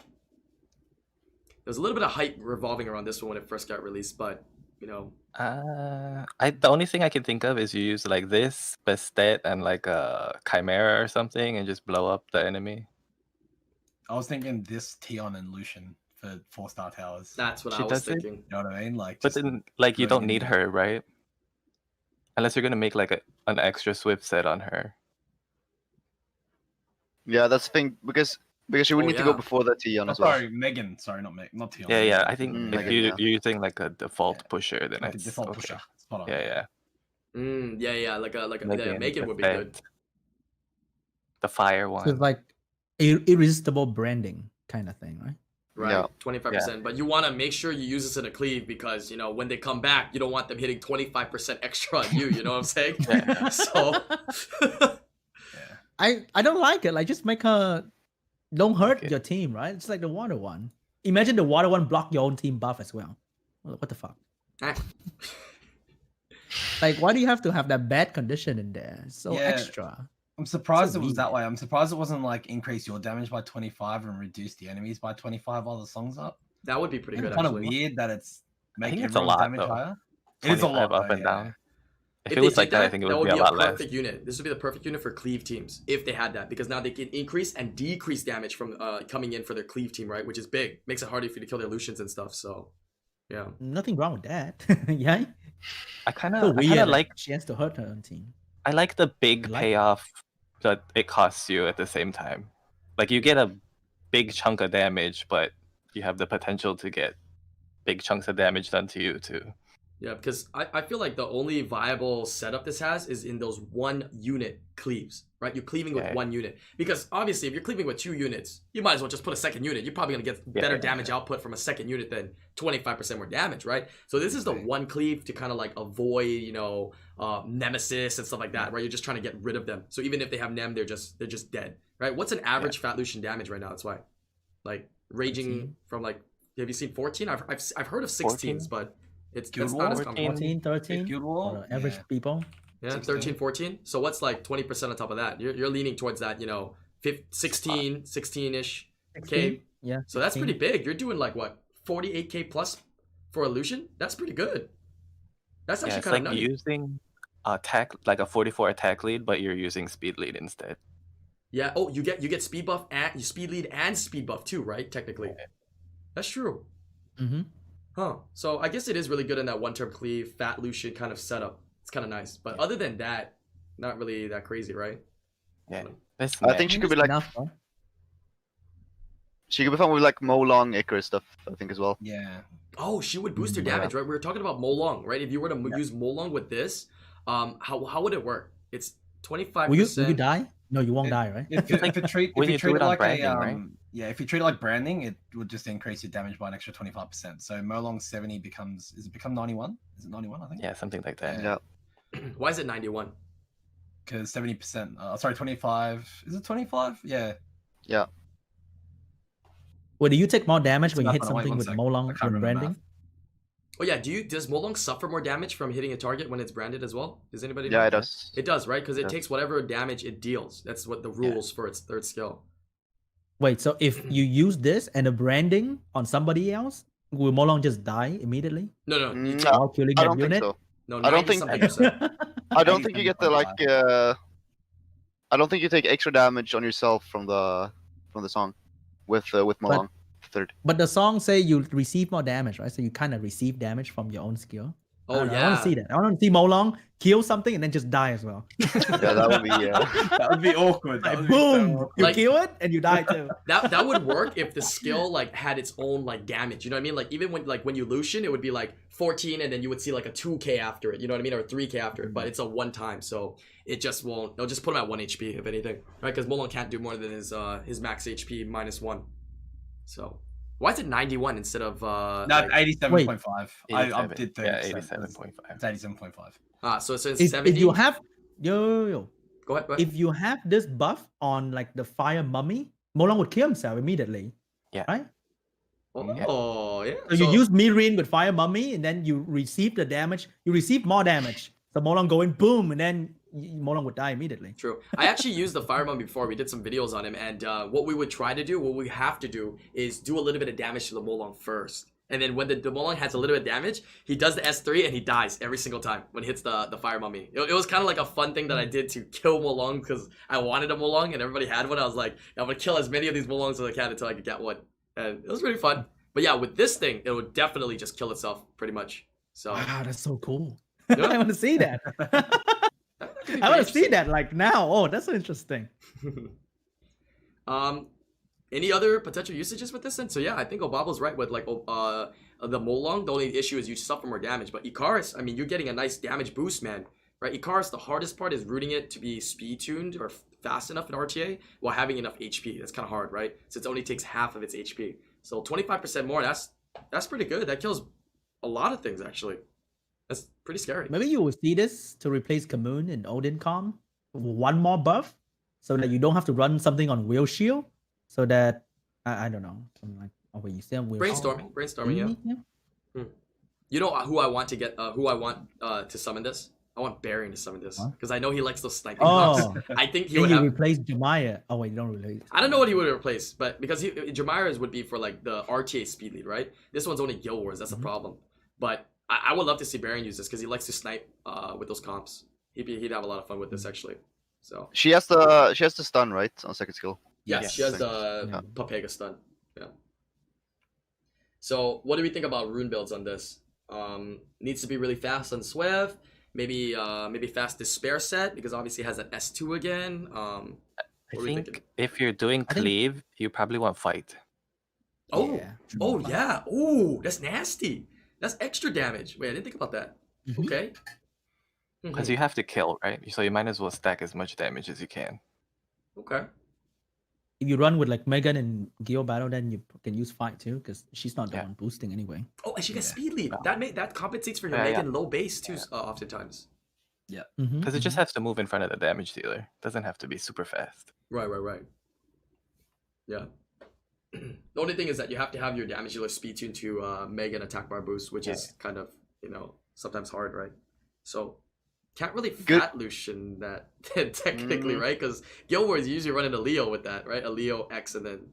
There's a little bit of hype revolving around this one when it first got released, but The only thing I can think of is you use like this, Bestet, and like a Chimera or something, and just blow up the enemy. I was thinking this Tion and Lucian for 4-star towers. that's what She I was does it? thinking. You know what I mean? Like, But just then, like, you really don't need good. her, right? Unless you're gonna make like an extra Swift set on her. Yeah, that's the thing, because she would Oh, need to go yeah. before the Tion Oh, as well. sorry, Megan. Sorry, not Tion. Yeah, yeah. I think Mm, if okay, you're yeah. using like a default Yeah. pusher, then Like a it's default okay. pusher. Spot on. Yeah, yeah. Yeah, like a Megan would be Bestet. good. The fire So it's one. like irresistible branding kind of thing, right? Right, Yeah. 25%. But you want to make sure you use this in a cleave because, when they come back, you don't want them hitting 25% extra on you. You know what I'm saying? Yeah. So, Yeah. I don't like it. Like just make her don't hurt Okay. your team, right? It's like the water one. Imagine the water one block your own team buff as well. What the fuck? ah, Like why do you have to have that bad condition in there? It's so Yeah. extra. I'm surprised So it was that weird. way. I'm surprised it wasn't like increase your damage by 25 and reduce the enemies by 25 while the song's up. that would be pretty good, It's kind of actually. weird that it's making think it's a everyone's lot, damage though. higher. It is a 25 lot up though, and yeah. down. If If it they was did like that, I think it would be a lot less. perfect unit. This would be the perfect unit for cleave teams if they had that, because now they can increase and decrease damage from coming in for their cleave team, right? Which is big. Makes it harder for you to kill their Lucians and stuff. So, yeah. Nothing wrong with that. Yeah. I kind So of weird. like She has to hurt her own team. I like the big Like- payoff that it costs you at the same time. Like you get a big chunk of damage, but you have the potential to get big chunks of damage done to you too. Yeah, because I feel like the only viable setup this has is in those 1 unit cleaves, right? You're cleaving with Yeah. 1 unit. Because obviously, if you're cleaving with 2 units, you might as well just put a second unit. You're probably going to get better Yeah. damage output from a second unit than 25% more damage, right? So this is the Right. 1 cleave to kind of like avoid, Nemesis and stuff like that, right? You're just trying to get rid of them. So even if they have Nem, they're just dead, right? What's an average Fat Lucian damage right now? That's why. Like, raging 13. from like, have you seen 14? I've heard of 16s, 14? but it's Guild that's not as Wars? common. 14, 13 Guild for War? the average Yeah. people. Yeah, 16. 13, 14. So what's like 20% on top of that? You're leaning towards that, 16, 16-ish K. 16? Yeah. So that's 16. pretty big. You're doing like what, 48K plus for illusion? That's pretty good. That's Yeah, actually it's kind like of nutty. using attack like a 44 attack lead, but you're using speed lead instead. Yeah. Oh, you get speed buff and you speed lead and speed buff too, right? Technically. That's true. Mm-hmm. Huh. So I guess it is really good in that one-term cleave, Fat Lucian kind of setup. It's kind of nice. But other than that, not really that crazy, right? Yeah. That's I think she could be like enough, huh? she could be fun with like Molong, Icarus stuff, I think as well. Yeah. Oh, she would boost her Yeah. damage, right? We were talking about Molong, right? If you were to use Molong with this, how would it work? It's 25%. Will you die? No, you won't die, right? If you treat When you do it it on like branding, a right? Yeah, if you treat it like branding, it would just increase your damage by an extra 25%. So Molong 70 becomes, is it become 91? Is it 91, I think? Yeah, something like that. Yeah. Why is it 91? Because 70%, sorry, 25, is it 25? Yeah. Yeah. Well, do you take more damage It's when you about hit that. Wait something one with sec. Molong I can't when remember branding? Oh yeah, does Molong suffer more damage from hitting a target when it's branded as well? Does anybody know? Yeah, it does. It does, right? Because it Yeah. takes whatever damage it deals. That's what the rules for its third skill. Wait, so if you use this and a branding on somebody else, will Molong just die immediately No, you No, take, while killing I that don't think unit? so. no, I don't 90 think- something percent. I don't think you get the like. 87.5. I don't think you take extra damage on yourself from the song, with Malong third. But the song say you receive more damage, right? So you kind of receive damage from your own skill. I Oh don't know, I want yeah. to see that. I want to see Molong kill something and then just die as well. Yeah, that would be. That would be awkward. That Like, would be so boom! awkward. You Like- kill it and you die too. That would work if the skill like had its own like damage. You know what I mean? Like even when you Lucian, it would be like 14, and then you would see like a 2k after it. You know what I mean? Or a 3k after it. But it's a one time, so it just won't. They'll just put him at 1 HP if anything, right? Because Molong can't do more than his max HP -1. So why is it 91 instead of No, like, 87.5. I 87. did 30%. Yeah, 87.5. It's 87.5. so it's If 70? you have yo, Go ahead. if you have this buff on like the fire mummy, Molong would kill himself immediately. Yeah. Right? Oh yeah. So you use Mireen with fire mummy, and then you receive the damage. You receive more damage. So Molong going boom, and then Molong would die immediately. True. I actually used the fire mummy before. We did some videos on him, and what we would try to do, what we have to do, is do a little bit of damage to the Molong first. And then when the Molong has a little bit of damage, he does the S3 and he dies every single time when he hits the fire mummy. It was kind of like a fun thing that I did to kill Molong because I wanted a Molong and everybody had one. I was like, I'm gonna kill as many of these Molongs as I can until I could get one. And it was pretty fun. But yeah, with this thing, it would definitely just kill itself pretty much. So Wow, that's so cool. Yeah. I want to see that. I want to see that like now. Oh, that's so interesting. Any other potential usages with this then? So yeah, I think Obabo's right with like the Molong. The only issue is you suffer more damage. But Icarus, I mean, you're getting a nice damage boost, man. Right? Icarus, the hardest part is rooting it to be speed tuned or fast enough in RTA while having enough HP. That's kind of hard, right? Since it only takes half of its HP. So 25% more, that's pretty good. That kills a lot of things actually. That's pretty scary. Maybe you will see this to replace Kamoon in Odin Com. One more buff, so that you don't have to run something on Wheel Shield. So that I don't know. I'm like, oh wait, you still have Wheel Brainstorming, yeah. You know who I want to get? Who I want to summon this? I want Baron to summon this because I know he likes those sniping buffs. Oh, I think he then would you have. replace Jemaya. Oh wait, you don't replace. I don't know what he would replace, but because Jamira's would be for like the RTA speed lead, right? This one's only Guild Wars. That's a problem. But I would love to see Baron use this because he likes to snipe with those comps. He'd have a lot of fun with this actually. So She has the stun, right, on second skill. yes, Yes. she has the Yeah. Papega stun. Yeah. So what do we think about rune builds on this? Needs to be really fast and swift. Maybe fast despair set because obviously it has an S2 again. I What are we think thinking? if you're doing I think- cleave, you probably want fight. Oh, Yeah. oh yeah. Oh, that's nasty. That's extra damage. Wait, I didn't think about that. Mhm. Okay. Because Mhm. you have to kill, right? So you might as well stack as much damage as you can. Okay. If you run with like Megan and Gil Battle, then you can use fight too, because she's not the Yeah. one boosting anyway. Oh, and she got Yeah. speed lead. That compensates for your Yeah, yeah. Megan low base too. Oftentimes. Mhm, Because it just mhm. has to move in front of the damage dealer. Doesn't have to be super fast. Right. Yeah. The only thing is that you have to have your damage dealer speed tune to Megan attack bar boost, which is kind of sometimes hard, right? So can't really Good. fat Lucian that technically, Mm. right? Because Guild Wars usually running a Leo with that, right? A Leo X and then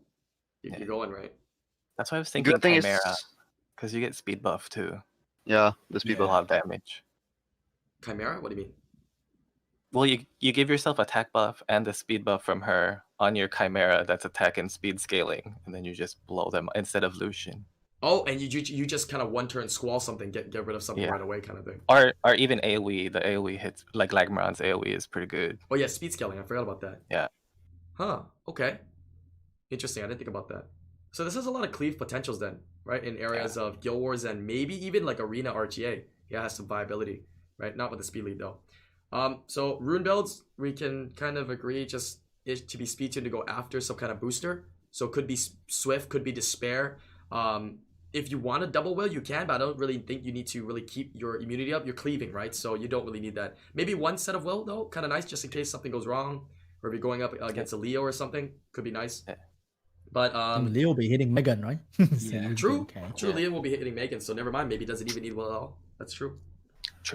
Yeah. you're going right. That's why I was thinking Good thing Chimera. is, Because you get speed buff too. yeah, the speed A buff. lot of damage. Chimera? What do you mean? Well, you give yourself attack buff and the speed buff from her on your Chimera that's attack and speed scaling, and then you just blow them instead of Lucian. Oh, and you just kind of one turn squall something, get rid of something Yeah. right away, kind of thing. Or even AoE. The AoE hits, like Lagmaron's AoE is pretty good. Oh yeah, speed scaling. I forgot about that. Yeah. Huh. Okay. Interesting. I didn't think about that. So this has a lot of cleave potentials then, right? In areas of Guild Wars and maybe even like Arena RTA. Yeah, has some viability, right? Not with the speed lead though. So rune builds, we can kind of agree just it to be speed tuned to go after some kind of booster. So could be Swift, could be Despair. If you want a double will, you can, but I don't really think you need to really keep your immunity up. You're cleaving, right? So you don't really need that. Maybe one set of will, though, kind of nice, just in case something goes wrong. Or if you're going up against a Leo or something, could be nice. Yeah. But Leo will be hitting Megan, right? Yeah. True. Okay. True, Leo will be hitting Megan, so never mind. Maybe he doesn't even need will at all. That's true.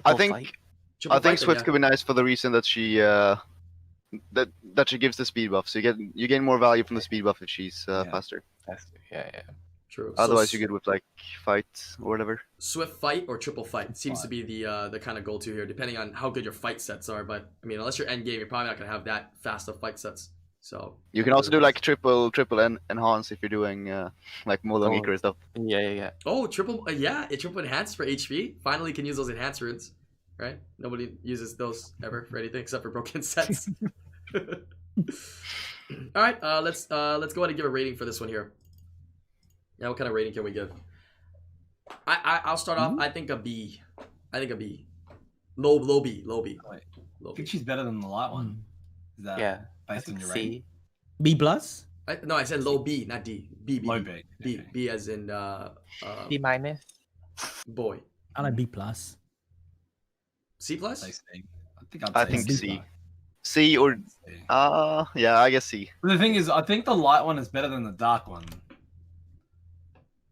I think Triple I think fight, Swift then, could be nice for the reason that she that she gives the speed buff. So you gain more value from the speed buff if she's faster. Yeah. True. Otherwise, so, you're good with like fight or whatever. Swift fight or triple fight seems to be the kind of go-to here, depending on how good your fight sets are. But I mean, unless you're end game, you're probably not gonna have that fast of fight sets. So You can also do like triple enhance if you're doing like more than Oh. stuff. Yeah. Oh, triple triple enhance for HP. Finally, can use those enhance runes, right? Nobody uses those ever for anything except for broken sets. All right, let's go ahead and give a rating for this one here. Yeah, what kind of rating can we give? I'll start off. I think a B. Low B. I think she's better than the light one. Is that I based on think your rating? C. B plus. No, I said low B, not D. B. Low B. B. Okay. B as in B minus. boy. I like B plus. C plus. Say C. I'd I say think B C. plus. C or C. yeah, I guess C. But the thing is, I think the light one is better than the dark one.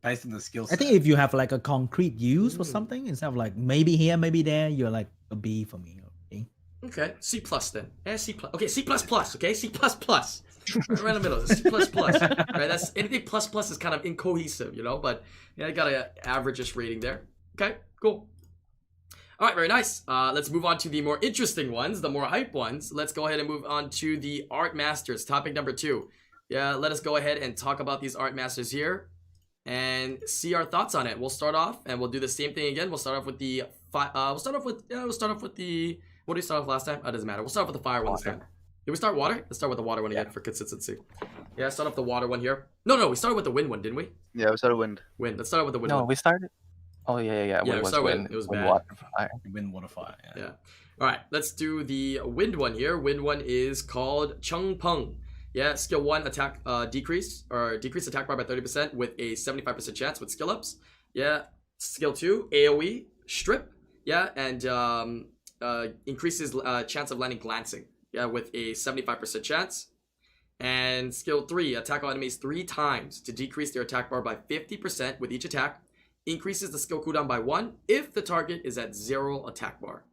Based on the skill I set. think if you have like a concrete use for something, instead of like maybe here, maybe there, you're like a B for me. Okay. Okay, C plus then. C plus. Okay, C plus plus. Okay, C plus plus. Right in the middle. C plus plus. Right. That's anything plus plus is kind of incohesive, you know. But yeah, I got an average-ish rating there. Okay, cool. All right, very nice. Let's move on to the more interesting ones, the more hype ones. Let's go ahead and move on to the Art Masters, topic number 2. Yeah, let us go ahead and talk about these Art Masters here and see our thoughts on it. We'll start off and we'll do the same thing again. We'll start off with the we'll start off with the what did we start off last time? It doesn't matter. We'll start off with the fire one this time. Did we start water? Let's start with the water one again for consistency. Yeah, start off the water one here. No, we started with the wind one, didn't we? Yeah, we started wind. Wind. Let's start with the wind No, one. we started. Oh yeah. Yeah, we was started wind. with it. It was wind, bad. water, fire. Wind, water, fire. Yeah. Yeah. All right, let's do the wind one here. Wind one is called Chung Peng. Yeah, skill 1 attack decrease attack bar by 30% with a 75% chance with skill ups. Yeah, skill 2 AoE strip. Yeah, and increases chance of landing glancing. Yeah, with a 75% chance. And skill 3 attack all enemies 3 times to decrease their attack bar by 50% with each attack. Increases the skill cooldown by 1 if the target is at 0 attack bar.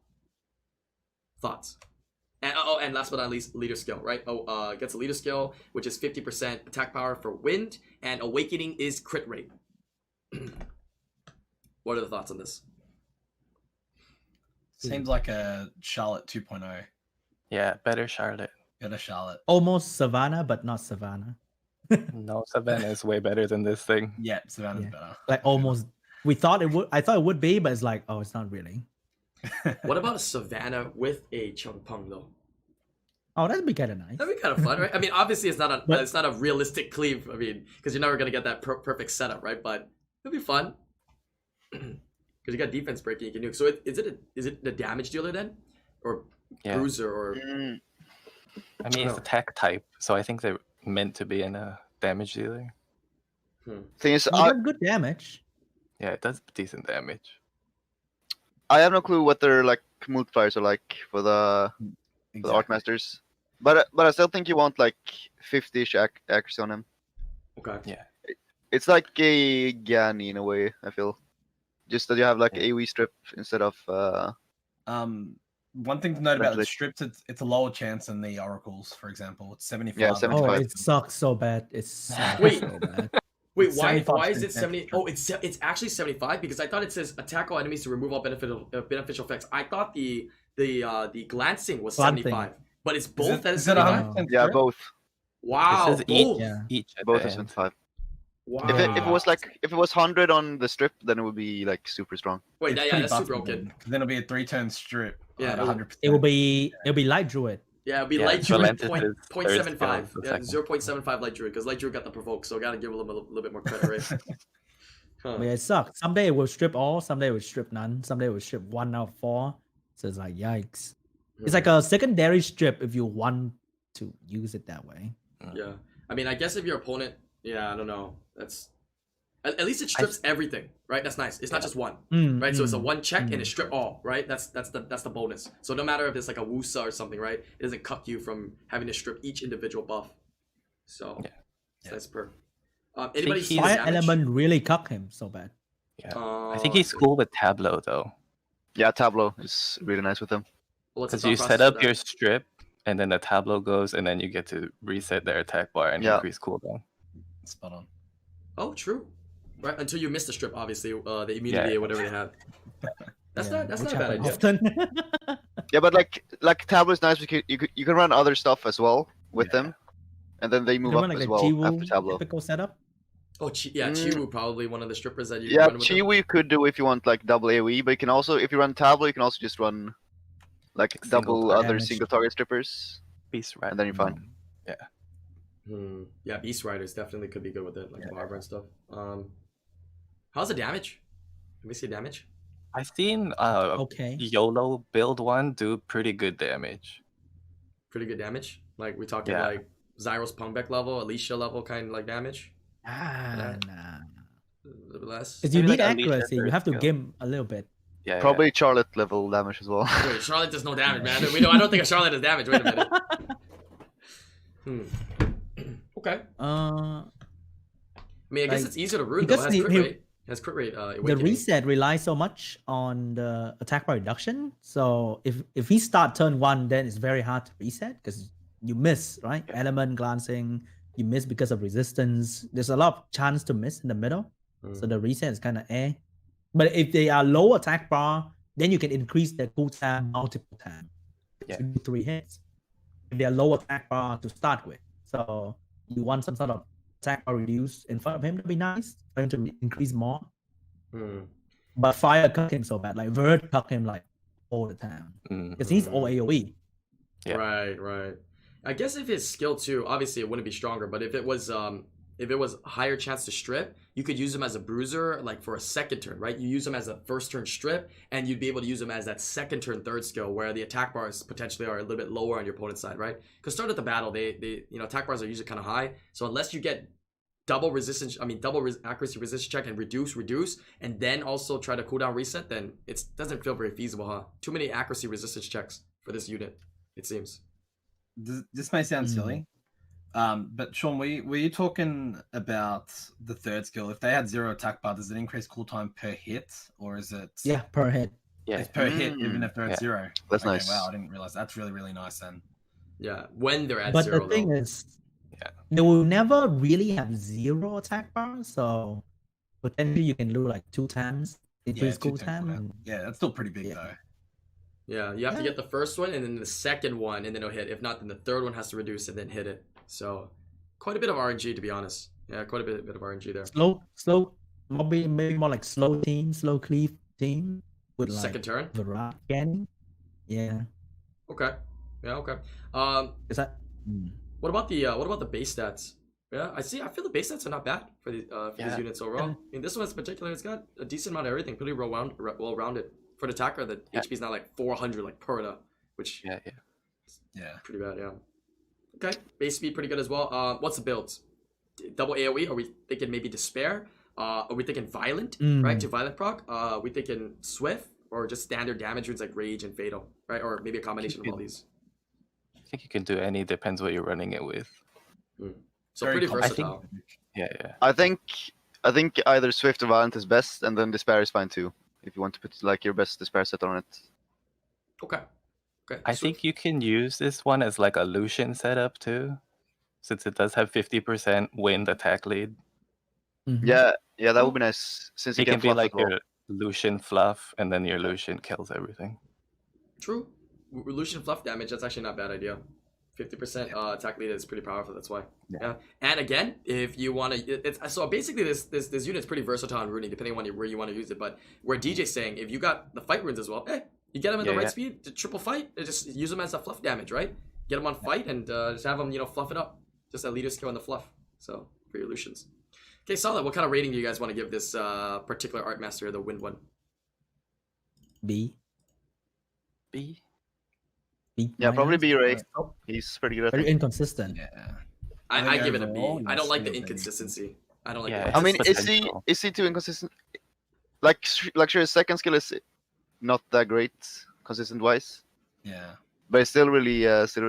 Thoughts? And last but not least, leader skill, right? Gets a leader skill, which is 50% attack power for wind, and awakening is crit rate. What are the thoughts on this? Seems like a Charlotte 2.0. Yeah, better Charlotte. Better Charlotte. Almost Savannah, but not Savannah. No, Savannah is way better than this thing. Yeah, Savannah's Yeah. better. Like almost. We thought it would. I thought it would be, but it's like, oh, it's not really. What about a Savannah with a Chung Peng though? Oh, that'd be kind of nice. That'd be kind of fun, right? I mean, obviously it's not a But- it's not a realistic cleave. I mean, because you're never gonna get that perfect setup, right? But it'd be fun because you got defense breaking. You can nuke. So is it the damage dealer then, or Yeah. bruiser or? I mean, it's Oh. a tech type, so I think they're meant to be in a damage dealer. Thing is, It does good damage. Yeah, it does decent damage. I have no clue what their like multipliers are like for the Art Masters, but I still think you want like 50-ish accuracy on him. Okay. It's like a Gani in a way. I feel, just that you have like Yeah. AoE strip instead of. One thing to note about the Ventilation. strips, it's a lower chance than the oracles, for example. It's 75. Yeah, Oh, 75. it sucks so bad. It sucks Wait. so bad. Wait, It's why is 75% it 70? damage. Oh, it's actually 75 because I thought it says attack all enemies to remove all beneficial effects. I thought the glancing was Glancing. 75, but it's Is both it, that is is it 75. 100% Yeah, strip? both. Wow, It says both. Yeah. Each at Both the is end. 75. Wow. If it was like if it was 100 on the strip, then it would be like super strong. Wait, It's yeah, pretty that's super busted broken. then, 'cause then it'll be a 3-turn strip. Yeah, at it'll- 100%. It'll be light druid. Yeah, it'd be Yeah, light druid Valentis point, is point third 75. skill, the Yeah, second. 0.75 light druid because light druid got the provoke, so gotta give a little bit more credit, right? Huh. But it sucks. Someday it will strip all. Someday it will strip none. Someday it will strip 1 out of 4. So it's like yikes. It's like a secondary strip if you want to use it that way. Yeah. I mean, I guess if your opponent, yeah, I don't know. That's at least it strips everything, right? That's nice. It's not just one, right? So it's a one check and it strip all, right? That's the bonus. So no matter if it's like a Wusa or something, right? It doesn't cut you from having to strip each individual buff. So that's per. Anybody see the Fire damage? element really cuck him so bad. Yeah. I think he's cool with Tableau though. Yeah, Tableau is really nice with him. Because you set up your strip, and then the Tableau goes, and then you get to reset their attack bar and increase cooldown. Spot on. Oh, true. Right until you miss the strip, obviously, the immunity or whatever they have. That's not a bad idea. Often. Yeah, but like Tableau is nice because you can run other stuff as well with them, and then they move up like as a well Jiwoo after Tableau. typical setup. Oh, Chiwoo probably one of the strippers that you Yeah, run with them. Chiwoo you could do if you want like double AoE, but you can also, if you run Tableau, you can also just run like double other damage. single target strippers, Beast Rider. and then you're fine. Yeah, Beast Riders definitely could be good with it, like Barbara and stuff. How's the damage? Can we see damage? I've seen Okay. YOLO build one do pretty good damage. Pretty good damage. Like we talking like Zyros Pungbeck level, Alicia level kind of like damage. Nah. A little bit less. Because you Maybe need like Alicia accuracy. You first have to skill. game a little bit. Yeah. Probably Charlotte level damage as well. Wait, Charlotte does no damage, man. I don't think a Charlotte does damage. Wait a minute. Okay. I mean, I guess it's easier to rune though. It has crit rate. The Awakening. reset relies so much on the attack bar reduction. So if we start turn 1, then it's very hard to reset because you miss, right? Element glancing, you miss because of resistance. There's a lot of chance to miss in the middle. So the reset is kind of But if they are low attack bar, then you can increase their cooldown multiple times. Yeah. 3 hits. If they are low attack bar to start with. So you want some sort of attack bar reduce in front of him to be nice, for him to increase more. But fire cuck him so bad, like Vert cuck him like all the time. Because he's all AoE. Yeah. Right. I guess if his skill 2, obviously it wouldn't be stronger, but if it was higher chance to strip, you could use him as a bruiser, like for a second turn, right? You use him as a first turn strip, and you'd be able to use him as that second turn third skill, where the attack bars potentially are a little bit lower on your opponent's side, right? Because start at the battle, they attack bars are usually kind of high, so unless you get double accuracy resistance check and reduce, and then also try to cooldown reset, then it doesn't feel very feasible, huh? Too many accuracy resistance checks for this unit, it seems. This may sound silly, but Sean, were you talking about the third skill? If they had 0 attack bar, does it increase cooltime per hit, or is it? Yeah, per hit. Yeah. It's per hit, even if they're at 0. That's nice. Wow, I didn't realize. That's really, really nice then. Yeah, when they're at But 0, the thing though. is, they will never really have 0 attack bar, so potentially you can do like 2 times increase cooldown. Yeah, that's still pretty big though. Yeah, you have to get the first one and then the second one, and then it'll hit. If not, then the third one has to reduce and then hit it. So, quite a bit of RNG, to be honest. Yeah, quite a bit of RNG there. Slow, maybe more like slow cleave team with like Second turn. the rock scanning. Yeah. Okay. Yeah. Okay. Is that? What about the base stats? Yeah, I feel the base stats are not bad for these units overall. I mean, this one in particular, it's got a decent amount of everything, pretty well rounded. For the attacker, the HP is now like 400 like per, which yeah, pretty bad. Yeah. Okay, base speed pretty good as well. What's the builds? Double AoE? Are we thinking maybe Despair? Are we thinking Violent? Right, to Violent proc. We thinking Swift or just standard damage runes like Rage and Fatal, right? Or maybe a combination of all these. I think you can do any. Depends what you're running it with. So pretty versatile. Yeah. I think either Swift or Violent is best, and then Despair is fine too, if you want to put like your best Despair set on it. Okay. I think you can use this one as like a Lucian setup too, since it does have 50% wind attack lead. Yeah, that would be nice. Since it can be like your your Lucian fluff, and then your Lucian kills everything. True. Lucian fluff damage, that's actually not a bad idea. 50% attack lead is pretty powerful, that's why. Yeah. And again, if you want to, so basically this unit's pretty versatile in runing, depending on where you want to use it. But where DJ's saying, if you got the fight runes as well, you get them at the right speed to triple fight, just use them as a fluff damage, right? Get them on fight and just have them, fluff it up. Just a leader skill on the fluff. So for your Lucians. Okay, solid. What kind of rating do you guys want to give this particular art master, the wind one? B. Yeah, probably B rate. Oh, He's pretty good at very it. inconsistent. Yeah. I give it a B. overall, I don't like the still inconsistency. I don't like. Yeah, the I mean, potential. is he too inconsistent? Like sure, his second skill is not that great consistent wise, Yeah. but it's still really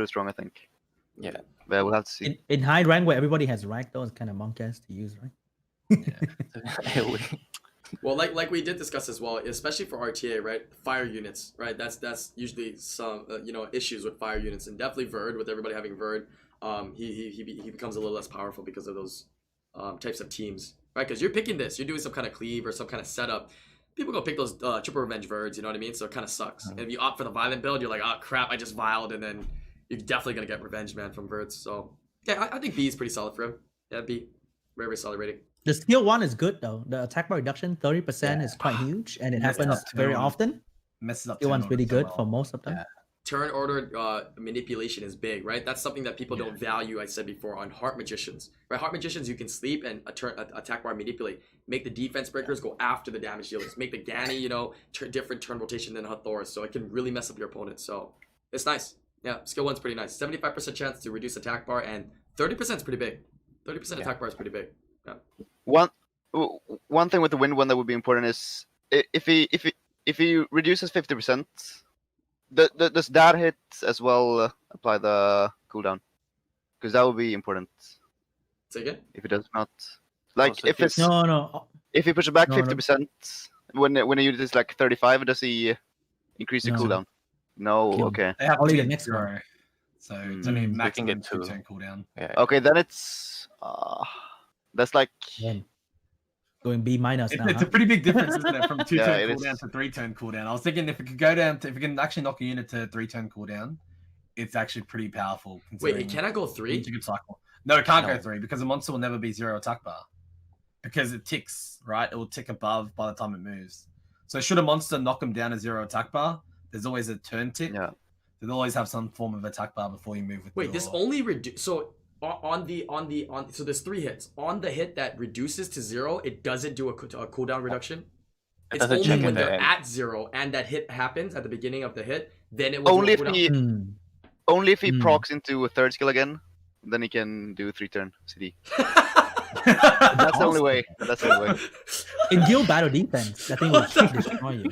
strong, I think. Yeah. But we'll have to see. In high rank where everybody has rank, those kind of monk ass to use, right? AoE. Well, like we did discuss as well, especially for RTA, right? Fire units, right? That's usually some issues with fire units, and definitely Verd, with everybody having Verd, he becomes a little less powerful because of those types of teams, right? Because you're picking this, you're doing some kind of cleave or some kind of setup. People go pick those triple revenge Verds, you know what I mean? So it kind of sucks. And if you opt for the violent build, you're like, oh crap, I just viled, and then you're definitely gonna get revenge, man, from Verds. So yeah, I think B is pretty solid for him. Yeah, B, very very solid rating. The skill 1 is good though. The attack bar reduction 30% is quite huge, and it Messes happens up very turn. often. Messes up. Skill 1's turn pretty orders good as for well. most of them. Yeah. Turn order manipulation is big, right? That's something that people don't value. I said before on Heart Magicians, right? Heart Magicians, you can sleep and attack bar manipulate, make the defense breakers go after the damage dealers, make the Gani, different turn rotation than Hathor, so it can really mess up your opponent. So it's nice. Yeah, skill 1's pretty nice. 75% chance to reduce attack bar, and 30% is pretty big. 30% attack bar is pretty big. Yeah. One thing with the wind one that would be important is if he reduces 50%, does that hit as well apply the cooldown? Because that would be important. Say again? If it does not, like so if it's No. if he pushes back No, no. 50% when a unit is like 35, does he increase the No. cooldown? No. Kill. Okay. They have Only to the get next one. 0. So it's only Mm. maximum get 2. 2-turn cooldown. Yeah. Okay, then it's that's like Then going B minus now. It's a pretty big difference, isn't it? From 2-turn Yeah, it cooldown is. to 3-turn cooldown. I was thinking if it could go down to, if it can actually knock a unit to 3-turn cooldown, it's actually pretty powerful. Wait, it cannot go 3? It's a good cycle. No, it can't No. go 3 because the monster will never be 0 attack bar. Because it ticks, right? It will tick above by the time it moves. So should a monster knock him down to 0 attack bar, there's always a turn tick. Yeah. They'll always have some form of attack bar before you move with Wait, your... this only so so there's 3 hits. On the hit that reduces to 0, it doesn't do a cooldown reduction. It It's doesn't only check when at the they're end. at 0 and that hit happens at the beginning of the hit, then it will Only do a if cooldown. he only if he Hmm. procs into a 3rd skill again, then he can do 3-turn CD. That's the only way. That's the only way. In guild battle defense, that thing will destroy you.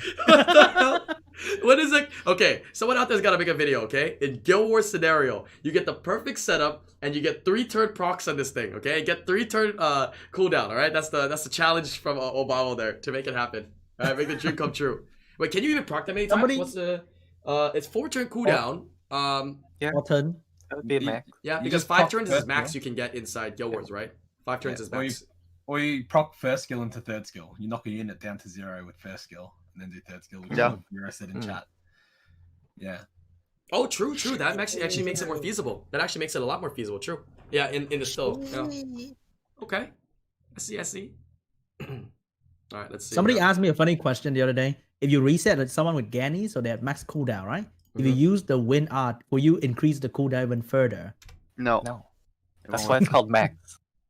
What is it? Okay, someone out there's gotta make a video, okay? In Guild Wars scenario, you get the perfect setup and you get 3-turn procs on this thing, okay? Get 3-turn cooldown, alright? That's the challenge from Obama there to make it happen. Alright, make the dream come true. Wait, can you even proc that many times? Somebody- What's the it's 4-turn cooldown. Or turn. That would be a max. Yeah, You because just 5 proc turns is first, max yeah? you can get inside Guild Wars, right? 5 turns Yeah, is or max. Or you proc 1st skill into 3rd skill. You knock a unit down to 0 with 1st skill, and then do 3rd skill. Which Yeah. Mira said in Mm. chat. Yeah. Oh, true. That actually makes it more feasible. That actually makes it a lot more feasible. True. Yeah, in the stove. Yeah. Okay. I see. All right, let's see. Somebody asked me a funny question the other day. If you reset with someone with Gani, so they have max cooldown, right? If you use the wind art, will you increase the cooldown even further? No. No. That's why it's called max.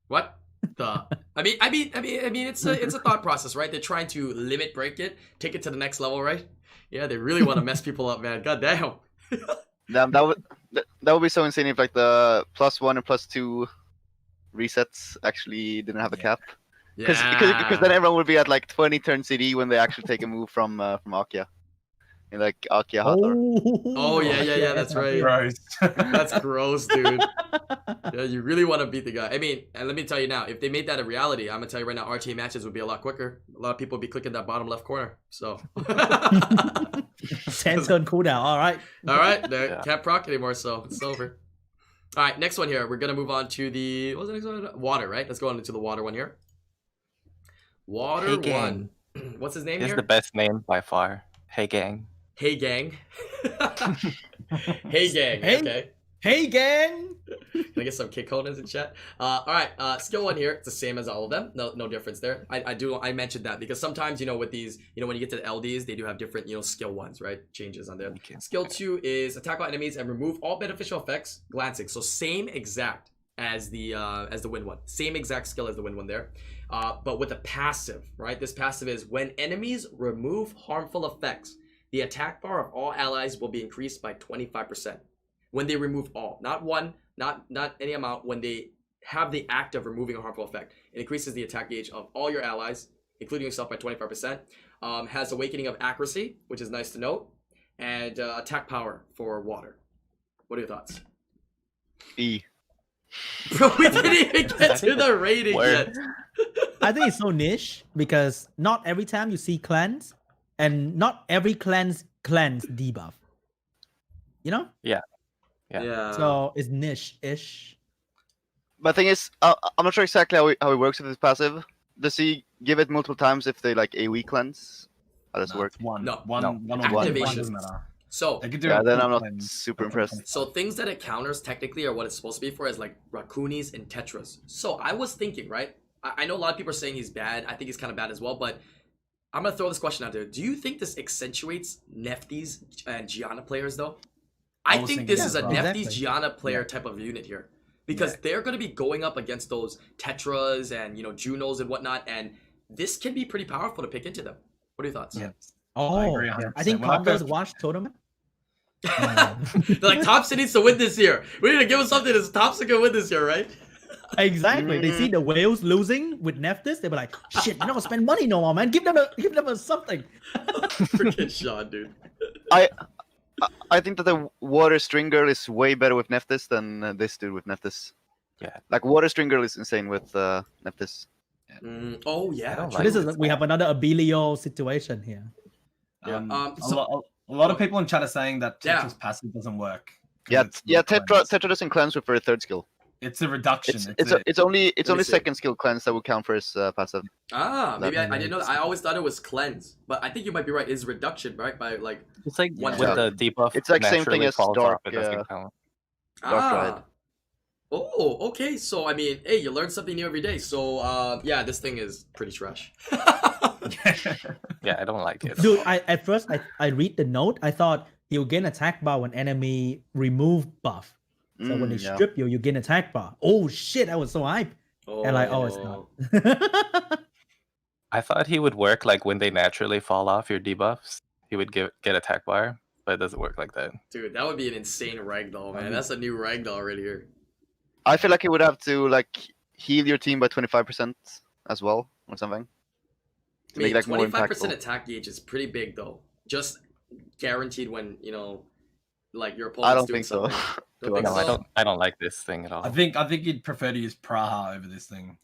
What? I mean, it's a thought process, right? They're trying to limit break it, take it to the next level, right? Yeah, they really want to mess people up, man. God damn. Damn, that would be so insane if like the +1 and +2 resets actually didn't have a cap. Because then everyone would be at like 20 turn CD when they actually take a move from Akia. In like Akia Hathor. Oh yeah, that's right. Gross. That's gross, dude. Yeah, you really want to beat the guy. I mean, and let me tell you now, if they made that a reality, I'm gonna tell you right now, RTA matches would be a lot quicker. A lot of people would be clicking that bottom left corner. So 10-turn cooldown. All right. all right, they Yeah. can't proc anymore, so it's over. All right, next one here. We're gonna move on to the what's the next one? Water, right? Let's go on into the water one here. Water Hey, one. gang. What's his name It's here? the best name by far. Hey gang. Hey gang. Hey gang. Hey. Okay. Hey, gang. Can I get some kick coners in chat? All right, skill 1 here. It's the same as all of them. No difference there. I mentioned that because sometimes, with these, when you get to the LDs, they do have different, skill 1s, right? Changes on there. Okay. Skill 2 is attack all enemies and remove all beneficial effects glancing. So same exact as the wind one. Same exact skill as the wind one there. But with a passive, right? This passive is when enemies remove harmful effects, the attack bar of all allies will be increased by 25%. When they remove all, not one, not any amount. When they have the act of removing a harmful effect. It increases the attack gauge of all your allies, including yourself, by 25%. Has Awakening of Accuracy, which is nice to note, and attack power for water. What are your thoughts? E. Bro, we didn't even get to the rating yet. I think it's so niche because not every time you see cleanse, and not every cleanse debuff. You know? Yeah. So it's niche-ish. But the thing is, I'm not sure exactly how it works with this passive. Does he give it multiple times if they like AoE cleanse? How does it work? One. No. One. No. One. Activation. Doesn't matter. So, They could do Yeah, a then quick I'm not cleanse super for impressed. 25. so things that it counters technically are what it's supposed to be for, is like Rakunis and Tetras. So I was thinking, right? I know a lot of people are saying he's bad. I think he's kind of bad as well, but I'm going to throw this question out there. Do you think this accentuates Nephthys and Gianna players, though? I was think thinking this that is a as well. Nephthys Exactly. Gianna player type of unit here. Because Yeah. they're going to be going up against those Tetras and, Junos and whatnot, and this can be pretty powerful to pick into them. What are your thoughts? Yeah. Oh, I agree I 100%. think When I Converse first- watch tournament. They're like, Thompson needs to win this year. We need to give him something that's Thompson can win this year, right? Exactly. They see the whales losing with Nephthys. They were like, "Shit, you're not gonna spend money no more, man. Give them a something." Freaking Sean, dude. I think that the Water String Girl is way better with Nephthys than this dude with Nephthys. Yeah. Like Water String Girl is insane with Nephthys. Oh yeah. I don't So like this it. is we have another Abilio situation here. Yeah, A lot of people in chat are saying that Yeah. Tetra's passive doesn't work. 'cause Yeah, it's yeah. not cleansed. Tetra doesn't cleanse with her third skill. It's a reduction. It's only Let me see. second skill cleanse that would count for his passive. Maybe I That didn't know that. I always thought it was cleanse, but I think you might be right. Is reduction, right? By like It's like One when shot. the debuff It's like same thing naturally as falls Dark, off, it doesn't count. Dark Ride. Oh, okay. So I mean, hey, you learn something new every day. So yeah, this thing is pretty trash. Yeah, I don't like it. Dude, at first I read the note. I thought he'll gain attack bar when enemy remove buff. So when they Yeah. strip you, you gain attack bar. Oh shit, I was so hyped. And like, oh, it's not. I thought he would work like when they naturally fall off your debuffs. He would get attack bar, but it doesn't work like that. Dude, that would be an insane ragdoll, man. That's a new ragdoll right here. I feel like he would have to like heal your team by 25% as well or something. I mean, Make, like, more 25% impactful. attack gauge is pretty big, though. Just guaranteed when like your I opponent's don't doing think so. something. To Don't think be No, so? I don't like this thing at all. I think you'd prefer to use Praha over this thing.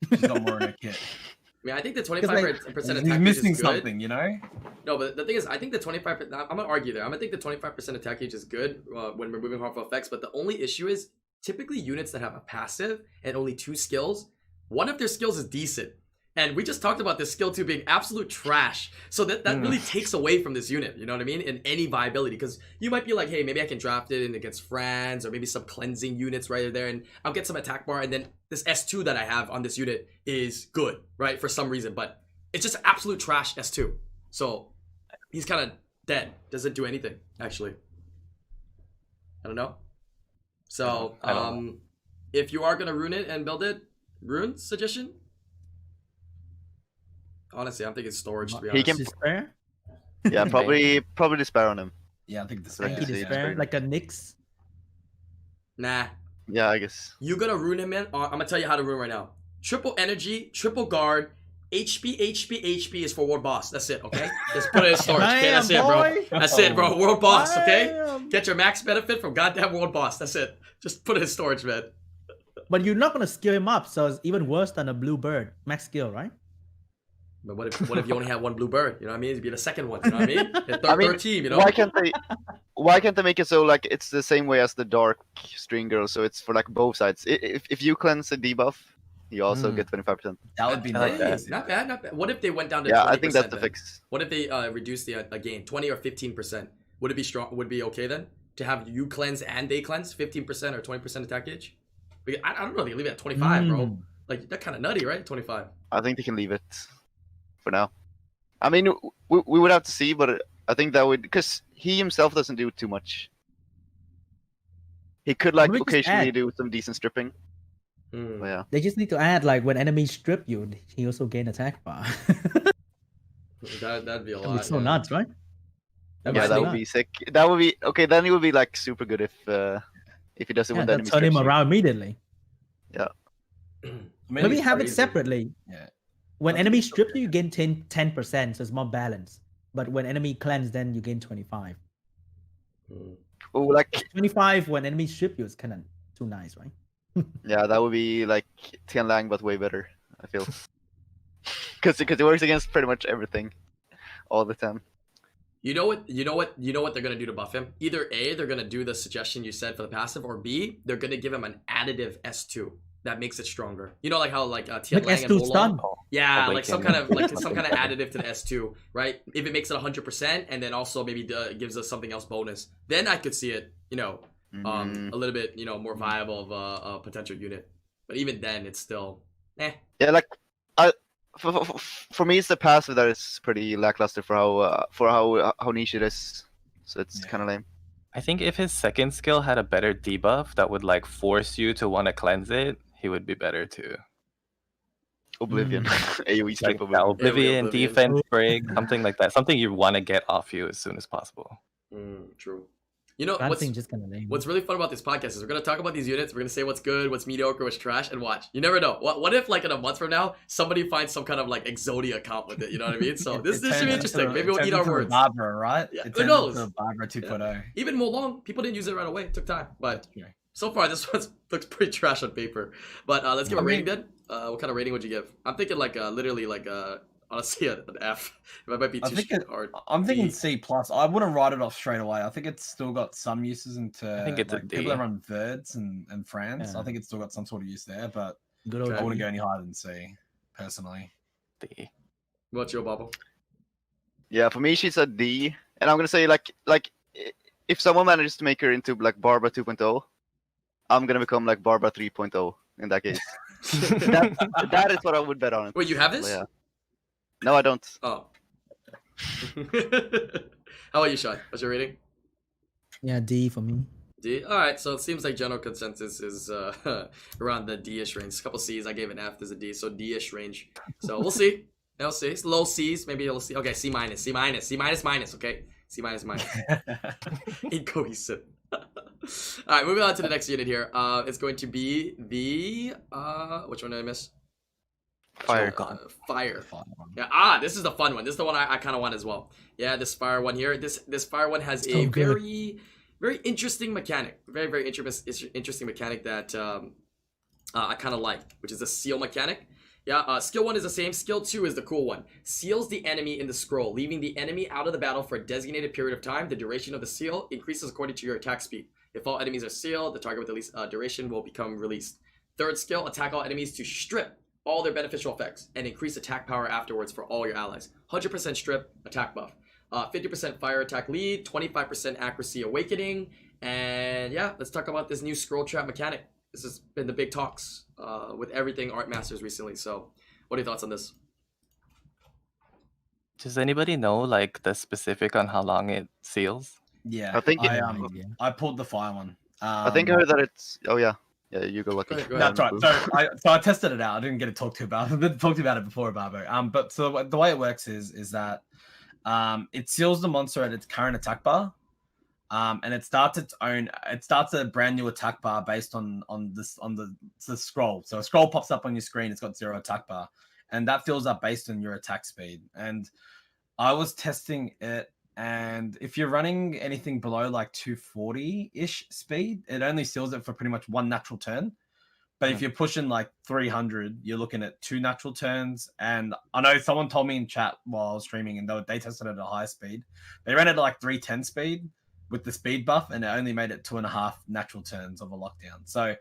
She's got more in her kit. I mean, I think the 25% He's attack gauge missing is good. something, you know? No, but the thing is, I think the 25%. I'm gonna argue there. I'm gonna think the 25% attack gauge is good when removing harmful effects. But the only issue is typically units that have a passive and only 2 skills. One of their skills is decent, and we just talked about this skill 2 being absolute trash. So that really takes away from this unit. You know what I mean? In any viability, because you might be like, hey, maybe I can draft it in against friends or maybe some cleansing units right there, and I'll get some attack bar, and then this S2 that I have on this unit is good, right? For some reason, but it's just absolute trash S2. So he's kind of dead. Doesn't do anything, actually. I don't know. So, I don't know. if you are gonna rune it and build it, rune suggestion? Honestly, I'm thinking storage, to be He honest. can- Despair? Yeah, probably despair on him. Yeah, I think this. Like Frankie you see, Despair? it's Like a Nyx? Nah. Yeah, I guess. You gonna rune him, man? I'm gonna tell you how to rune right now. Triple energy, triple guard, HP is for world boss. That's it, okay? Just put it in storage. Okay, that's it, bro. That's it, bro. World boss, okay? Damn. Get your max benefit from goddamn world boss. That's it. Just put it in storage, man. But you're not gonna skill him up, so it's even worse than a blue bird. Max skill, right? But what if you only have one blue bird? You know what I mean? It'd be the second one. You know what I mean? The I mean, third team. You know? Why can't they make it so like it's the same way as the Dark String Girl? So it's for like both sides. If you cleanse a debuff, you also get 25%. That would be I like nice. that. Not bad, not bad. What if they went down to 20%? Yeah, I think that's the then? fix. What if they reduce the gain 20 or 15%? Would it be strong? Would it be okay then to have you cleanse and they cleanse 15% or 20% attack gauge? Because I don't know. They leave it at 25, bro. Like that's kind of nutty, right? 25. I think they can leave it for now. I mean, we would have to see, but I think that would because he himself doesn't do too much. He could like Maybe just occasionally add. do some decent stripping. Hmm. But yeah, They just need to add like when enemies strip you, he also gain attack bar. That'd be a That would lot. be so yeah. nuts, right? yeah, be that would be sick. That would be okay. Then he would be like super good if he doesn't Yeah, win the that enemy turn him strips you. around immediately. Maybe have it crazy. separately. Yeah. When I think enemy it's strip you, you gain 10%, so it's more balanced. But when enemy cleanse, then you gain 25. Oh, like 25 when enemy strip you is kind of too nice, right? yeah, that would be like Tian Lang, but way better. I feel because it works against pretty much everything all the time. You know what they're gonna do to buff him? Either A, they're gonna do the suggestion you said for the passive, or B, they're gonna give him an additive S2 that makes it stronger. You know, like how Tian Like Lang and S2 Wolong. stun. Yeah, like some kind of Something additive to the S2, right? If it makes it 100%, and then also maybe gives us something else bonus, then I could see it, a little bit, more viable of a potential unit. But even then, it's still, Yeah, like for me, it's the passive that is pretty lackluster for how niche it is. So it's kind of lame. I think if his second skill had a better debuff that would like force you to want to cleanse it, he would be better too. Oblivion, AoE strip Like Oblivion. Oblivion, Oblivion. defense break, something like that. Something you want to get off you as soon as possible. True. You know, Dancing just kind of lame. what's really fun about this podcast is we're gonna talk about these units. We're gonna say what's good, what's mediocre, what's trash, and watch. You never know. What if like in a month from now somebody finds some kind of like Exodia account with it? You know what I mean? So this should be interesting. Maybe we'll eat our words. Barbara, right? Yeah, It who turns knows? into Barbara 2.0. Even Molong, people didn't use it right away. It took time, but Yeah. so far this one looks pretty trash on paper. But let's give a rating then. What kind of rating would you give? I'm thinking like literally like honestly an F. It might be too hard. I'm thinking D. C plus. I wouldn't write it off straight away. I think it's still got some uses into I think it's a like people D. that run Verds and France. Yeah. I think it's still got some sort of use there, but Good old I wouldn't D. go any higher than C, personally. D. What's your bubble? Yeah, for me, she's a D, and I'm gonna say like if someone manages to make her into like Barbara 2.0, I'm gonna become like Barbara 3.0 in that case. that is what I would bet on it. Wait, you have this? Yeah. No, I don't. Oh. How about you, Sean? What's your rating? Yeah, D for me. D. All right, so it seems like general consensus is around the D-ish range. A couple C's. I gave an F. There's a D, so D-ish range. So we'll see. We'll see. It's low C's. Maybe we'll see. Okay, C minus. C minus. C minus minus. Okay, C minus minus. Incohesive. All right, moving on to the next unit here. It's going to be the which one did I miss? Fire. Fire. Yeah. This is the fun one. This is the one I kind of want as well. Yeah, this fire one here. This fire one has a good. very interesting mechanic. Very interesting mechanic that I kind of like, which is a seal mechanic. Yeah, skill 1 is the same. Skill 2 is the cool one. Seals the enemy in the scroll, leaving the enemy out of the battle for a designated period of time. The duration of the seal increases according to your attack speed. If all enemies are sealed, the target with the least duration will become released. Third skill, attack all enemies to strip all their beneficial effects and increase attack power afterwards for all your allies. 100% strip, attack buff. 50% fire attack lead, 25% accuracy awakening, and yeah, let's talk about this new scroll trap mechanic. This has been the big talks with everything Art Masters recently. So, what are your thoughts on this? Does anybody know like the specific on how long it seals? Yeah, I think I pulled the fire one. I think I heard that it's. Oh yeah, you go lucky. Go ahead. That's right. So I tested it out. I didn't get to talk to you about it. I've talked about it before, Barbo. But so the way it works is that it seals the monster at its current attack bar. And it starts a brand new attack bar based on the scroll. So a scroll pops up on your screen, it's got 0 attack bar, and that fills up based on your attack speed. And I was testing it, and if you're running anything below like 240-ish speed, it only seals it for pretty much 1 natural turn. But if you're pushing like 300, you're looking at 2 natural turns. And I know someone told me in chat while I was streaming, and they tested it at a high speed. They ran it at like 310 speed with the speed buff, and it only made it 2.5 natural turns of a lockdown. So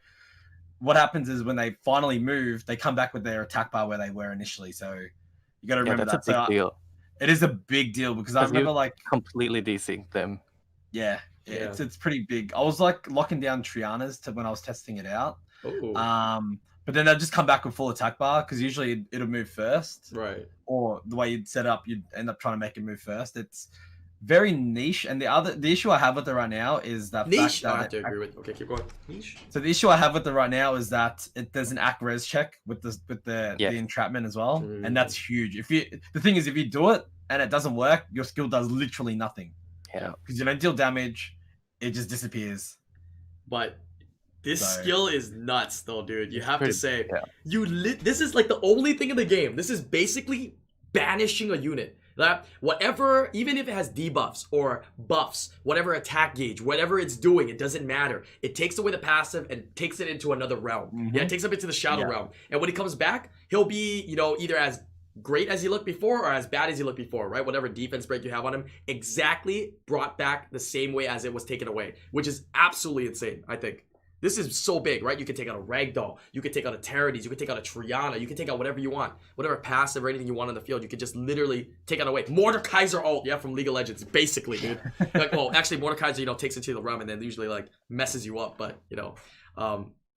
what happens is when they finally move, they come back with their attack bar where they were initially. So you got to remember that's that. a big deal. It is a big deal because I remember like completely desynced them. Yeah. It's pretty big. I was like locking down Triana's to when I was testing it out. Ooh. But then they'll just come back with full attack bar because usually it'll move first. Right. Or the way you'd set up, you'd end up trying to make it move first. It's very niche, and the issue I have with it right now is that niche. Fact that I have to agree with. Okay, keep going. Niche. So the issue I have with it right now is that there's an ac res check with the entrapment as well, and that's huge. The thing is, if you do it and it doesn't work, your skill does literally nothing. Yeah, because you don't deal damage, it just disappears. But This So- skill is nuts, though, dude. You It's have to pretty- say, yeah. this is like the only thing in the game. This is basically banishing a unit. That whatever, even if it has debuffs or buffs, whatever attack gauge, whatever it's doing, it doesn't matter. It takes away the passive and takes it into another realm. Mhm. Yeah, it takes it into the shadow Yeah. realm. And when he comes back, he'll be, you know, either as great as he looked before or as bad as he looked before, right? Whatever defense break you have on him, exactly brought back the same way as it was taken away, which is absolutely insane, I think. This is so big, right? You can take out a Ragdoll, you can take out a Terrades, you can take out a Triana, you can take out whatever you want, whatever passive or anything you want on the field, you can just literally take it away. Mordekaiser ult, yeah, from League of Legends, basically, dude. Like, well, actually, Mordekaiser, you know, takes it to the realm and then usually like messes you up, but you know,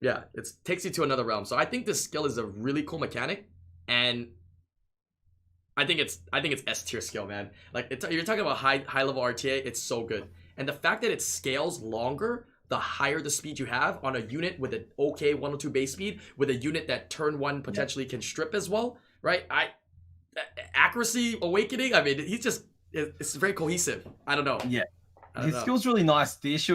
yeah, it takes you to another realm. So I think this skill is a really cool mechanic, and I think it's S tier skill, man. Like you're talking about high level RTA, it's so good, and the fact that it scales longer the higher the speed you have on a unit with an okay 102 base speed, with a unit that turn 1 potentially can strip as well, right? Accuracy awakening, I mean, he's just, it's very cohesive. I don't know. Yeah. I don't His know. skill's really nice. The issue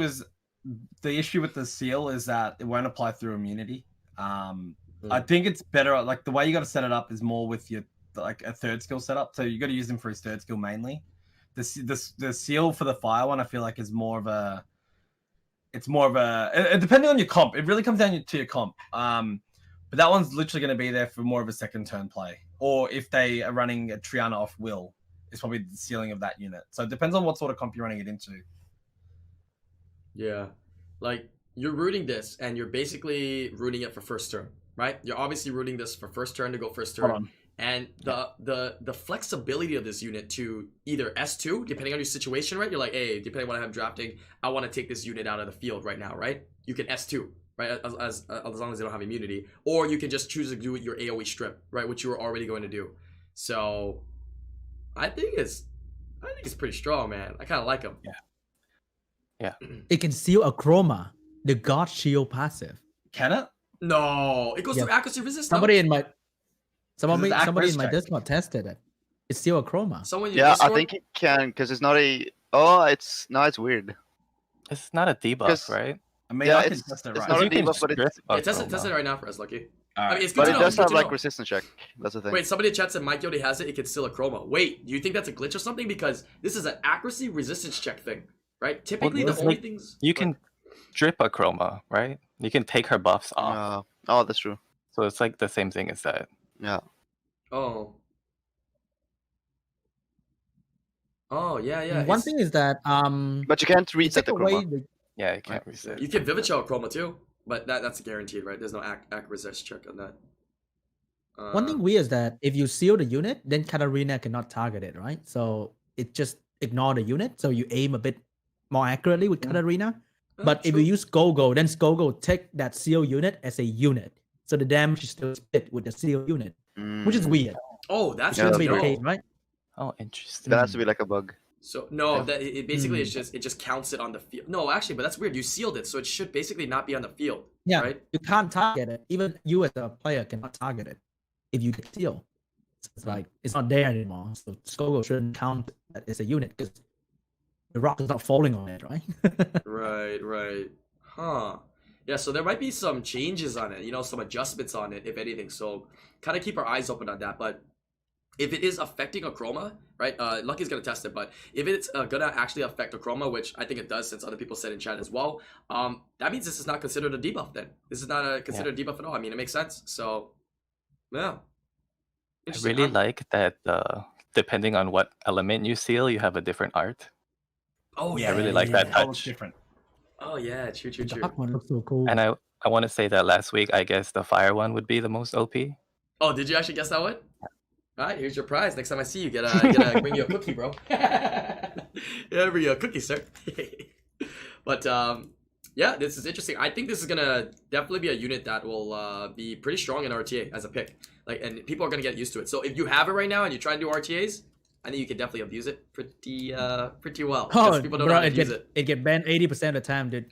with the seal is that it won't apply through immunity. I think it's better, like the way you got to set it up is more with your like a third skill setup. So you got to use him for his third skill mainly. The seal for the fire one, I feel like is more of a, depending on your comp, it really comes down to your comp. But that one's literally going to be there for more of a second turn play, or if they are running a Triana off will, it's probably the ceiling of that unit. So it depends on what sort of comp you're running it into. Yeah, like you're rooting this, and you're basically rooting it for first turn, right? You're obviously rooting this for first turn to go first Hold turn, on. and the flexibility of this unit to either S2, depending on your situation, right? You're like, hey, depending on what I'm drafting, I want to take this unit out of the field right now, right? You can S2, right? As long as they don't have immunity, or you can just choose to do your AOE strip, right? Which you were already going to do. So, I think it's pretty strong, man. I kind of like him. Yeah. It can seal a chroma, the God Shield passive. Can it? No, it goes Yeah. through accuracy resistance. Somebody in my This is somebody in my check. Discord tested it. It's still a chroma. Someone in Yeah, Discord? I think it can because it's not a. Oh, it's weird. It's not a debuff, Because- right? I mean, Yeah, I can it's- test it it's right. not a You can debuff, but it's- strip a Yeah, test it chroma. right now for us, Lucky. All I mean, right. it's good But to it know. does It's good have to like know. resistance check. That's the thing. Wait, somebody in chat said Mike Yodi has it. It can steal a chroma. Wait, do you think that's a glitch or something? Because this is an accuracy resistance check thing, right? Typically, Well, the only like, things You can strip a chroma, right? You can take her buffs off. Oh, that's true. So it's like the same thing as that. Yeah. Oh. Oh yeah, yeah. One it's- thing is that But you can't they reset take the away chroma. the Yeah, you can't Right. reset. you can Vivid Shell chroma too, but that's guaranteed, right? There's no ac resist check on that. one thing weird is that if you seal the unit, then Katarina cannot target it, right? So it just ignore the unit. So you aim a bit more accurately with Katarina. But if you use Gogo, then Gogo take that seal unit as a unit. So the damage is still split with the seal unit, which is weird. oh, that's Yeah, Shouldn't good be to the know. case, right? Oh, interesting. That has to be like a bug. So no, that it basically Mm. it just counts it on the field. No, actually, but that's weird. You sealed it, so it should basically not be on the field. Yeah, Right? you can't target it. Even you as a player cannot target it if you get seal. It's like it's not there anymore. So Gogo shouldn't count that as a unit because the rock is not falling on it, right? Right. Huh. Yeah, so there might be some changes on it, you know, some adjustments on it, if anything. So kind of keep our eyes open on that. But if it is affecting a chroma, right? Lucky's gonna test it, but if it's gonna actually affect a chroma, which I think it does, since other people said in chat as well, that means this is not considered a debuff. Then this is not a considered debuff at all. I mean, it makes sense. So yeah. I Interesting. really like that depending on what element you seal, you have a different art. Oh I yeah. really like that It all looks touch. different. Oh yeah. True. The dark one looks so cool. And I want to say that last week, I guess the fire one would be the most OP. Oh, did you actually guess that one? All right, here's your prize. Next time I see you, gotta bring you a cookie, bro. Yeah, bring you a cookie, sir. But yeah, this is interesting. I think this is gonna definitely be a unit that will be pretty strong in RTA as a pick. Like, and people are gonna get used to it. So if you have it right now and you try and do RTAs, I think you can definitely abuse it pretty well. Because Oh, people don't know bro, how to use it get banned 80% of the time, dude.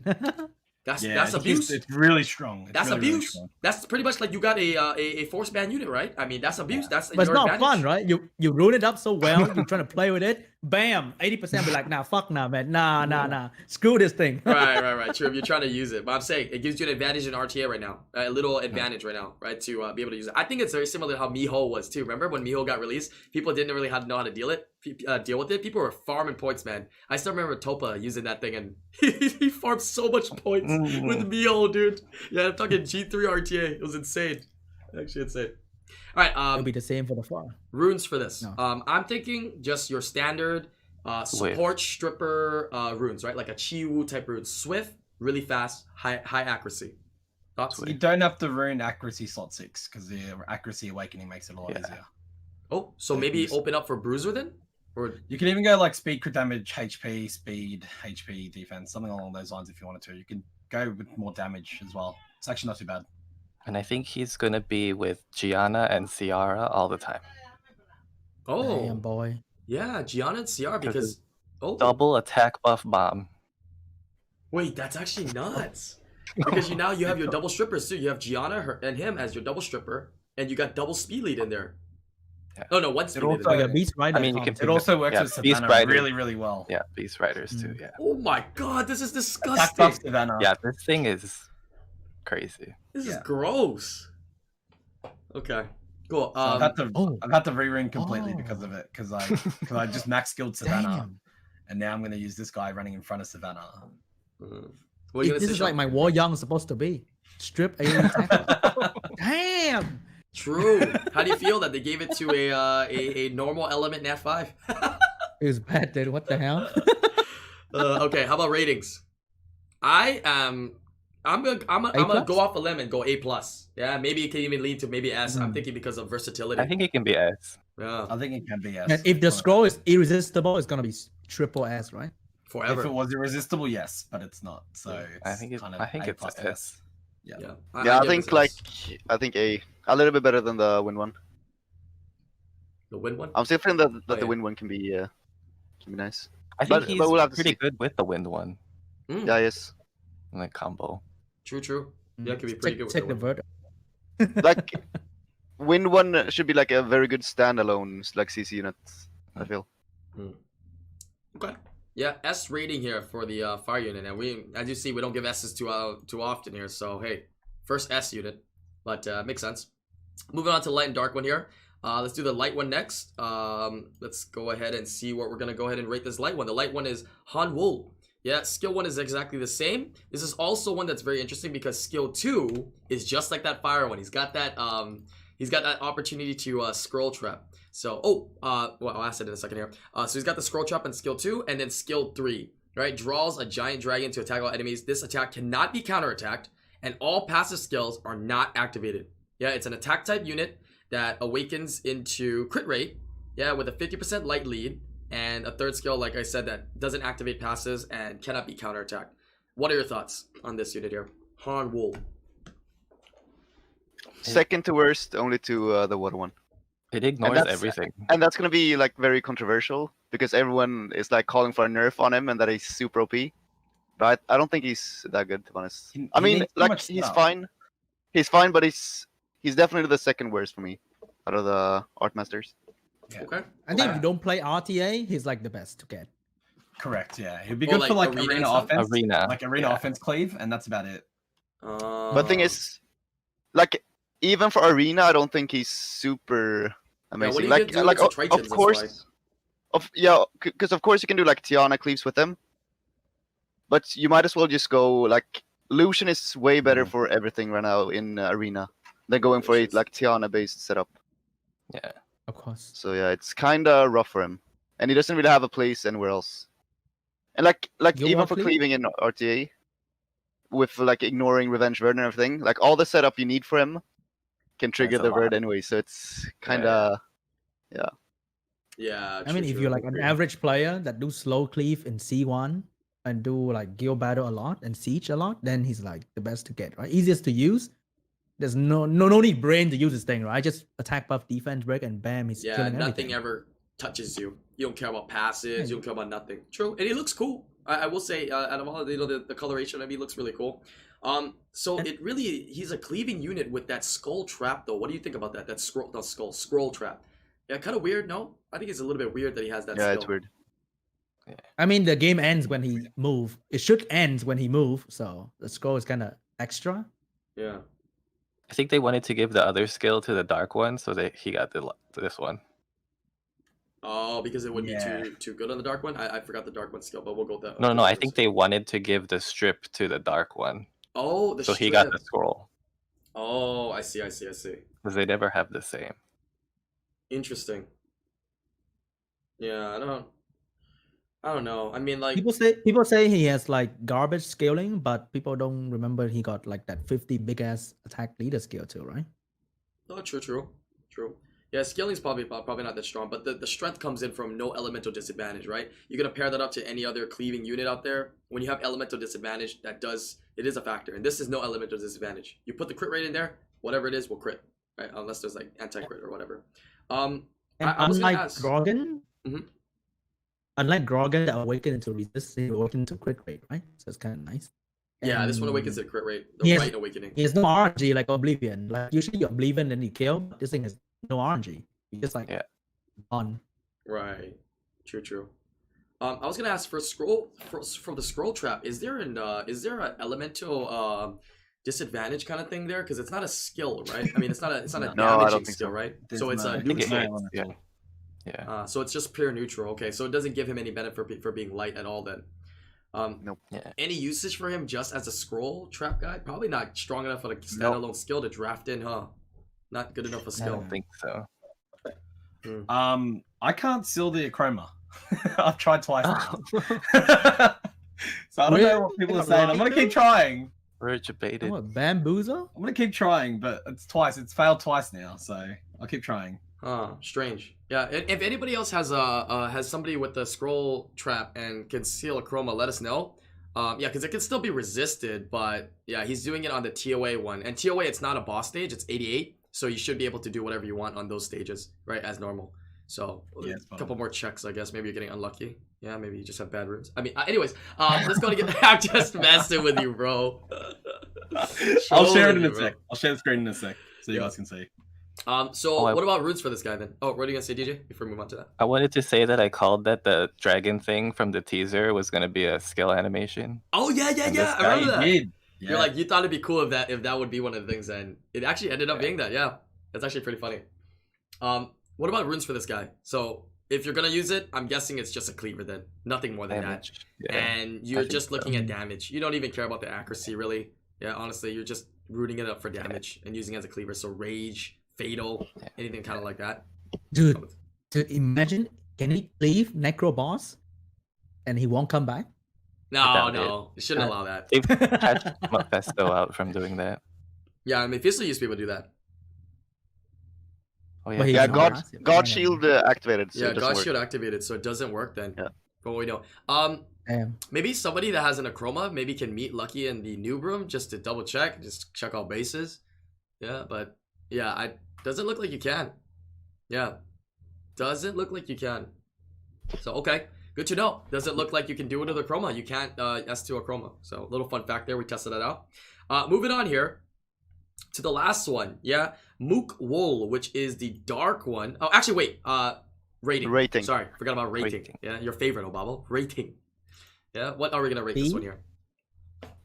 That's Yeah, that's abuse. It's really strong. It's That's really, really abuse. strong. That's pretty much like you got a force ban unit, right? I mean, that's abuse. That's But it's your not advantage. fun, right? You ruin it up so well. You're trying to play with it. bam, 80% be like, nah, fuck nah, man. Nah. Screw this thing. Right. True. If you're trying to use it, but I'm saying it gives you an advantage in RTA right now, a little advantage right now, right, to be able to use it. I think it's very similar to how Miho was too. Remember when Miho got released? People didn't really know how to deal with it. People were farming points, man. I still remember Topa using that thing, and he farmed so much points with Miho, dude. Yeah, I'm talking G3 RTA. It was insane. Actually insane. All right, It'll be the same for the farm. runes for this. No. I'm thinking just your standard support stripper runes, right? Like a Chi-Wu type rune. Swift, really fast, high accuracy. Thoughts? You don't have to rune accuracy slot 6 because the accuracy awakening makes it a lot easier. Oh, so maybe open up for Bruiser then? Or You can even go like speed, crit damage, HP, speed, HP, defense, something along those lines if you wanted to. You can go with more damage as well. It's actually not too bad. And I think he's gonna be with Gianna and Ciara all the time. oh, Damn, boy. yeah, Gianna and CR because Double attack buff bomb. wait, that's actually nuts. Because you have your double strippers too. You have Gianna and him as your double stripper, and you got double speed lead in there. Yeah. Oh no, one speed lead. also- in there. Like a Beast Rider. I mean, you can concept. It also works Yeah, with Beast Savannah Rider. really, really well. Yeah, Beast Riders too. Yeah. Oh my god, this is Attack disgusting. buff Savannah. Yeah, this thing is crazy. This is Yeah. gross. Okay, cool. So I've had to re-ring completely Oh. because of it, because I just max skilled Savannah, Damn. and now I'm going to use this guy running in front of Savannah. what are you gonna This say, is like Sean? my War Young supposed to be. Strip alien attack. Damn. True. How do you feel that they gave it to a normal element Nat 5? It was bad, dude. What the hell? Okay, how about ratings? I'm gonna go off a limb and go A plus. Yeah, maybe it can even lead to maybe S. I'm thinking because of versatility. I think it can be S. Yeah, I think it can be S. And if the scroll is irresistible, it's gonna be triple S, right? If forever. it was irresistible, yes, but it's not. So I it's think it's kind of I think A it's plus S. S. Yeah. Yeah, Yeah, I give think this like S. I think a little bit better than the win one. the win one. I'm still feeling that Oh, the yeah. win one can be nice. I think But he's we'll have to pretty see. good with the wind one, Mm, Yeah, yes. like combo. True. Yeah, it could be pretty good. Take the With the vert. Like win one should be like a very good standalone like CC unit. I feel. win. Okay. Yeah, S rating here for the fire unit, and we, as you see, we don't give S's too often here. So hey, first S unit, but makes sense. Moving on to light and dark one here. Let's do the light one next. Let's go ahead and see what we're gonna go ahead and rate this light one. The light one is Han Wu. Yeah, skill 1 is exactly the same. This is also one that's very interesting because skill 2 is just like that fire one. He's got that opportunity to scroll trap. So well, I'll ask it in a second here. So he's got the scroll trap in skill 2, and then skill 3, right? Draws a giant dragon to attack all enemies. This attack cannot be counterattacked, and all passive skills are not activated. Yeah, it's an attack type unit that awakens into crit rate, yeah, with a 50% light lead, and a third skill, like I said, that doesn't activate passes and cannot be counterattacked. What are your thoughts on this unit here? Han Wu. Second to worst, only to the water one. It ignores that's- everything. And that's gonna be like very controversial because everyone is like calling for a nerf on him and that he's super OP. But I don't think he's that good, to be honest. He I mean, needs too like much he's stuff. fine. He's fine, but he's definitely the second worst for me out of the art masters. Yeah. Okay. I think if you don't play RTA, he's like the best to get. Correct. Yeah, it'd be Or good like for like arena and arena stuff? offense, Arena. like arena yeah. offense cleave, and that's about it. But the thing is, like even for arena, I don't think he's super amazing. what are you gonna do like with the of Tritons, that's course, because of course you can do like Tiana cleaves with him, but you might as well just go like Lucian is way better for everything right now in arena than going for a Lucian's- like Tiana based setup. Yeah. Of course. So yeah, it's kind of rough for him, and he doesn't really have a place anywhere else. And like You even want for cleave? cleaving in RTA, with like ignoring Revenge Verd and everything, like all the setup you need for him can trigger That's a the Verd lot. anyway. So it's kind of Yeah. I mean, if you're like an average player that do slow cleave in C1 and do like guild battle a lot and siege a lot, then he's like the best to get, right? Easiest to use. There's no need brain to use this thing, right? Just attack buff, defense break, and bam, he's Yeah, killing nothing everything. ever touches you. You don't care about passes. You don't care about nothing. True, and he looks cool. I will say, out of all the coloration, I mean, he looks really cool. So it really, he's a cleaving unit with that skull trap, though. What do you think about that? That scroll trap. Yeah, kind of weird. No, I think it's a little bit weird that he has that. yeah, skill. it's weird. I mean, the game ends when he move. It should end when he move. So the scroll is kind of extra. Yeah. I think they wanted to give the other skill to the dark one, so he got this one. Oh, because it would Yeah. be too good on the dark one. I forgot the dark one skill, but we'll go with that. No, I think they wanted to give the strip to the dark one, Oh, so he got the scroll Oh, I see. because they never have the same. Interesting. Yeah, I don't know. I mean, like, People say he has like garbage scaling, but people don't remember he got like that 50 big ass attack leader skill too, right? oh, true. Yeah, scaling's probably not that strong, but the strength comes in from no elemental disadvantage, right? You're gonna pair that up to any other cleaving unit out there. When you have elemental disadvantage, it is a factor, and this is no elemental disadvantage. You put the crit rate in there, whatever it is, will crit, right? Unless there's like anti-crit or whatever. And I was gonna unlike ask. Grogan, Mhm. unlike Grogan that awakened into resist, he awakened to crit rate, right? So it's kind of nice. Yeah, this one And awakens at crit rate. he The has- right awakening. He has no RNG like Oblivion. Like usually you Oblivion and you kill, but this thing has no RNG. You just like Yeah. on. Right. True. I was gonna ask for the scroll trap. Is there an elemental disadvantage kind of thing there? Because it's not a skill, right? I mean, it's not a No, I don't damaging think skill, so. right? There's So it's no- a I think it's neutral. no Yeah. elemental. Yeah. So it's just pure neutral. Okay, so it doesn't give him any benefit for being light at all then. Nope. Yeah. Any usage for him just as a scroll trap guy? Probably not strong enough for a Nope. standalone skill to draft in, huh? Not good enough a I skill. don't think so. I can't seal the Achroma. I've tried twice now. Oh, So I don't know what people are saying. I'm gonna keep trying. we're debated. What, bamboozle? I'm gonna keep trying, but it's twice. It's failed twice now, so I'll keep trying. Huh, strange. Yeah, if anybody else has somebody with the scroll trap and can seal a chroma, let us know. Yeah, because it can still be resisted, but yeah, he's doing it on the TOA one. And TOA, it's not a boss stage, it's 88, so you should be able to do whatever you want on those stages, right, as normal. So, Yeah, it's a fine. couple more checks, I guess. Maybe you're getting unlucky. Yeah, maybe you just have bad runes. I mean, anyways, let's go to get... I'm just messing with you, bro. I'll share it Trolling in you, a bro. sec. I'll share the screen in a sec so you Yeah. guys can see. So Oh, what about runes for this guy then? Oh, what are you gonna say, DJ? Before we move on to that. I wanted to say that I called that the dragon thing from the teaser was gonna be a skill animation. Oh yeah, And this I guy, remember that. Did. You're like, you thought it'd be cool if that would be one of the things, and it actually ended up being that. Yeah, that's actually pretty funny. What about runes for this guy? So if you're gonna use it, I'm guessing it's just a cleaver then, nothing more than damage. that. Yeah. And you're think just so. looking at damage. You don't even care about the accuracy, really. Yeah, honestly, you're just rooting it up for damage and using it as a cleaver. So rage, fatal, anything kind of like that. Dude, imagine, can he leave Necro Boss and he won't come back? No, doubt you shouldn't allow that. They've patched Mephisto out from doing that. Yeah, I mean, Mephisto used to be able to do that. Oh But he- Yeah, not God massive. God Yeah. Shield activated. So Yeah, it doesn't God work. Shield activated, so it doesn't work then. Yeah. From what we know. Damn. Maybe somebody that has an Achroma maybe can meet Lucky in the noob room just to double check, just check all bases. Yeah, but yeah, doesn't look like you can. Yeah, doesn't look like you can. So okay, good to know. Doesn't look like you can do it with a Achroma. You can't S2 Achroma. So little fun fact there. We tested that out. Moving on here to the last one. Yeah, Mook Wool, which is the dark one. Oh, actually, wait. Rating. Rating. Sorry, forgot about rating. Rating. Yeah, your favorite, Obabo. Rating. Yeah, what are we gonna rate this B? one here?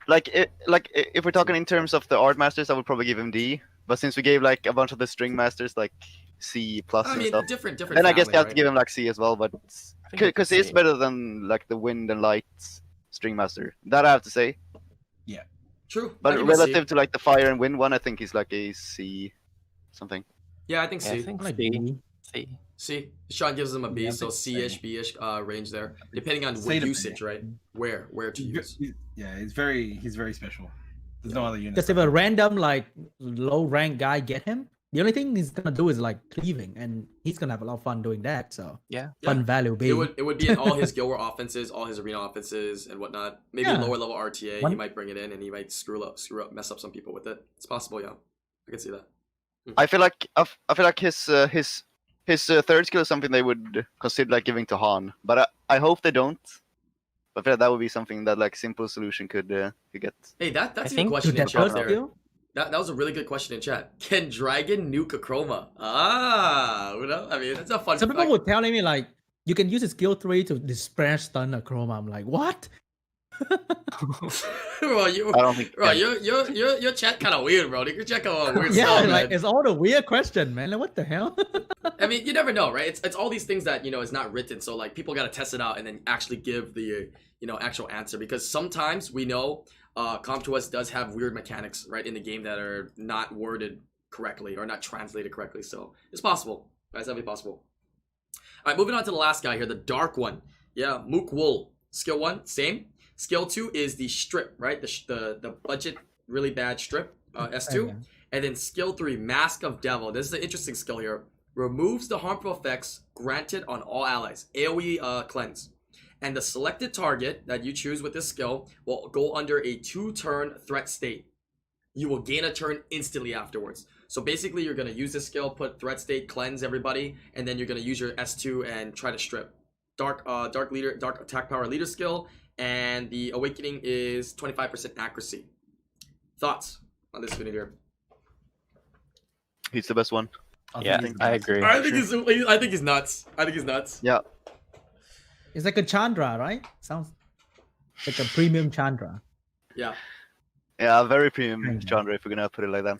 If we're talking in terms of the art masters, I would probably give him D. But since we gave like a bunch of the string masters like C plus I and mean, stuff, different. then I guess family, you have to right? give him like C as well. But I think it's because a it's C. better than like the wind and light string master. That I have to say. True. But I give him a C. relative to like the fire and wind one, I think he's like a C something. Yeah, I think Yeah, C. I think Like C. B. C. C. Sean gives him a B, Yeah, I so think C-ish, C. B-ish range there, depending on C what to B. usage, right? Where to use. Yeah, he's very special. There's no other unit. Because if a random like low rank guy get him, the only thing he's gonna do is like cleaving, and he's gonna have a lot of fun doing that. So Yeah. fun value B. It would be in all his guild war offenses, all his arena offenses, and whatnot. Maybe Yeah. lower level RTA, he One- might bring it in, and he might screw up, mess up some people with it. It's possible, yeah. I can see that. I feel like his third skill is something they would consider like giving to Han, but I hope they don't. I feel like that would be something that like simple solution could get. Hey, that's a good think- question Dude, in that chat first there. skill? That was a really good question in chat. Can Dragon nuke a chroma? Ah, you know, I mean, that's a fun Some people fact. were telling me like You can use a skill 3 to despair stun a chroma. I'm like, what? Bro, you, I don't think. bro, your chat kind of weird, bro. Your chat kind of weird Yeah, stuff, like man. it's all the weird question, man. Like, what the hell? I mean, you never know, right? It's all these things that is not written, so like people gotta test it out and then actually give the actual answer, because sometimes we know Comp to Us does have weird mechanics right in the game that are not worded correctly or not translated correctly. So it's possible, guys. That'd be possible. All right, moving on to the last guy here, the dark one. Yeah, Mook Wool. Skill 1, same. Skill 2 is the strip, right? The budget really bad strip, S2. Okay. And then skill 3, Mask of Devil. This is an interesting skill here. Removes the harmful effects granted on all allies. AoE cleanse. And the selected target that you choose with this skill will go under a 2-turn threat state. You will gain a turn instantly afterwards. So basically, you're going to use this skill, put threat state, cleanse everybody, and then you're going to use your S2 and try to strip. Dark attack power leader skill, and the awakening is 25% accuracy. Thoughts on this video here? He's the best one. Yeah, I agree. I think he's nuts. I think he's nuts. Yeah. It's like a Chandra, right? Sounds like a premium Chandra. Yeah. Yeah, very premium Kinda. genre if we're gonna put it like that.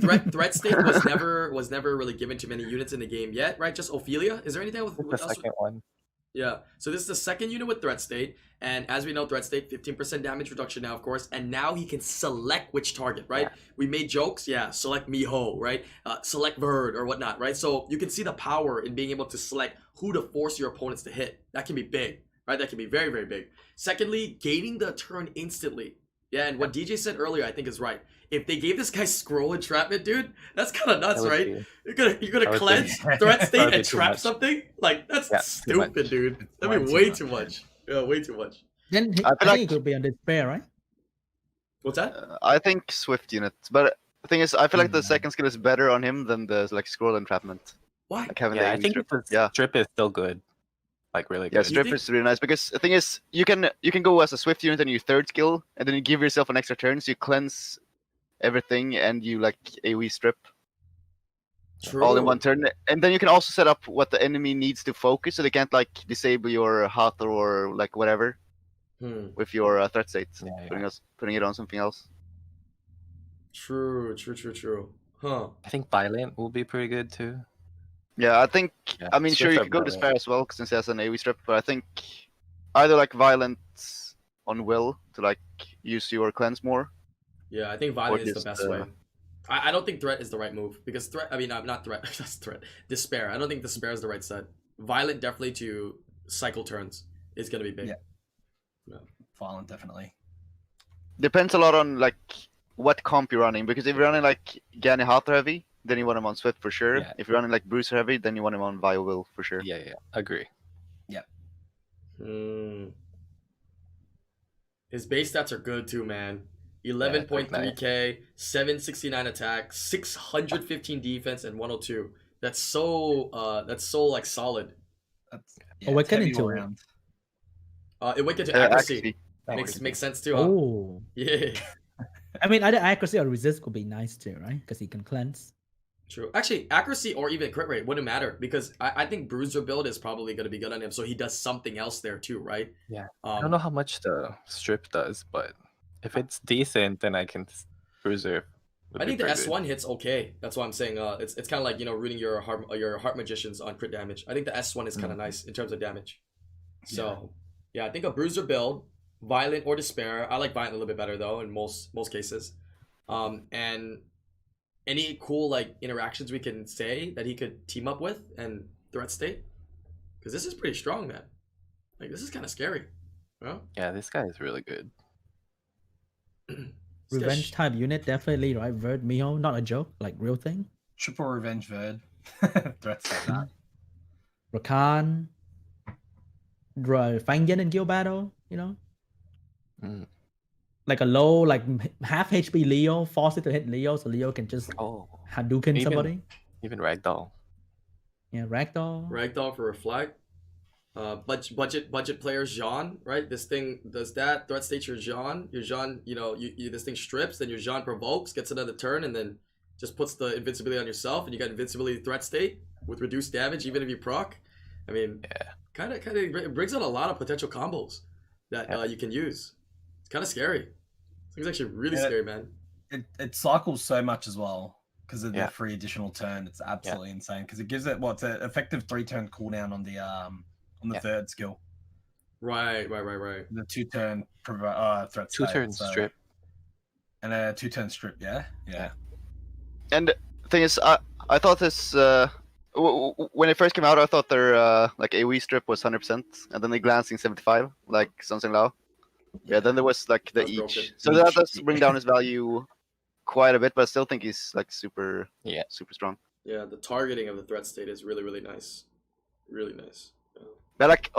Right. Threat state was never really given to many units in the game yet, right? Just Ophelia. Is there anything with The else? second one. Yeah. So this is the second unit with threat state, and as we know, threat state 15% damage reduction now, of course, and now he can select which target, right? Yeah. We made jokes, yeah. Select Miho, right? Select Verd or whatnot, right? So you can see the power in being able to select who to force your opponents to hit. That can be big, right? That can be very, very big. Secondly, gaining the turn instantly. Yeah, and what DJ said earlier, I think is right. If they gave this guy scroll entrapment, dude, that's kind of nuts, That would right? be- You're that gonna would cleanse be- threat that state would be and too trap much. something? Like that's Yeah, too stupid, much. dude. It's That'd be way way too too much. much. Yeah, way too much. Then I I feel think it could be on despair, right? What's that? I think Swift units, but the thing is, I feel like the Mm. second skill is better on him than the like scroll entrapment. Why? Like having Yeah, the I AoE think strip. the Yeah. strip is still good. Like really Yeah, good. strip think- is really nice because the thing is, you can go as a Swift unit on your third skill, and then you give yourself an extra turn, so you cleanse everything and you like AoE strip True. all in one turn, and then you can also set up what the enemy needs to focus, so they can't like disable your Hathor or like whatever with your threat state, Yeah, yeah. putting it on something else. True. Huh. I think Violent will be pretty good too. Yeah, I think. Yeah, I mean, sure, Swift you or could go Violent. Despair as well, since he has an AoE strip. But I think either like Violence on Will to like use your cleanse more. Yeah, I think violent is the just, best way. I don't think threat is the right move because threat. I mean, not threat. That's threat. Despair. I don't think despair is the right set. Violent definitely to cycle turns is gonna be big. Yeah. Violent, definitely. Depends a lot on like what comp you're running, because if you're running like Gani Hathor heavy, then you want him on Swift for sure. Yeah. If you're running like Bruiser heavy, then you want him on Vile Will for sure. Yeah, yeah, agree. His base stats are good too, man. 11.3k, 769 attack, 615 defense, and 102. That's so like solid. That's, Awaken it's heavy into all it. around. It went into accuracy. Accuracy. Makes sense too, huh? Oh, Yeah. I mean, either accuracy or resist could be nice too, right? Because he can cleanse. True. Actually, accuracy or even crit rate wouldn't matter because I think Bruiser build is probably going to be good on him, so he does something else there too, right? Yeah. I don't know how much the strip does, but if it's decent, then I can Bruiser. would I be think the pretty good. S1 hits okay. That's why I'm saying it's kind of like rooting your heart magicians on crit damage. I think the S1 is kind of nice in terms of damage. So yeah, I think a Bruiser build, Violent or Despair. I like Violent a little bit better though in most cases. And any cool like interactions we can say that he could team up with and threat state, because this is pretty strong, man. Like this is kind of scary. Well, Yeah, this guy is really good. Revenge type unit, definitely, right? Verd Miho, not a joke, like real thing. Triple Revenge Verd. Threats like that. Rakan, Fangyan in guild battle, Mm. like a low, like half HP Leo, force it to hit Leo, so Leo can just Oh, Hadouken Even- somebody. even Ragdoll. Yeah, Ragdoll. Ragdoll for Reflect. Budget players Jean, right? This thing does that. Threat state your Jean. Your Jean, you this thing strips, then your Jean provokes, gets another turn, and then just puts the invincibility on yourself, and you got invincibility threat state with reduced damage even if you proc. I mean, Yeah. kind of it brings out a lot of potential combos that you can use. It's kind of scary. It's actually really scary, man. It cycles so much as well because of Yeah. the free additional turn. It's absolutely insane because it gives it it's an effective 3-turn cooldown on the third skill. Right. The 2-turn threat state, 2-turn strip. And a 2-turn strip. Yeah. And the thing is, I thought this when it first came out, I thought their like AoE strip was 100%, and then the glancing 75, like something low. Yeah, then there was like the That's each. broken. So that does bring down his value quite a bit, but I still think he's like super strong. Yeah, the targeting of the threat state is really, really nice. Really nice. Yeah. But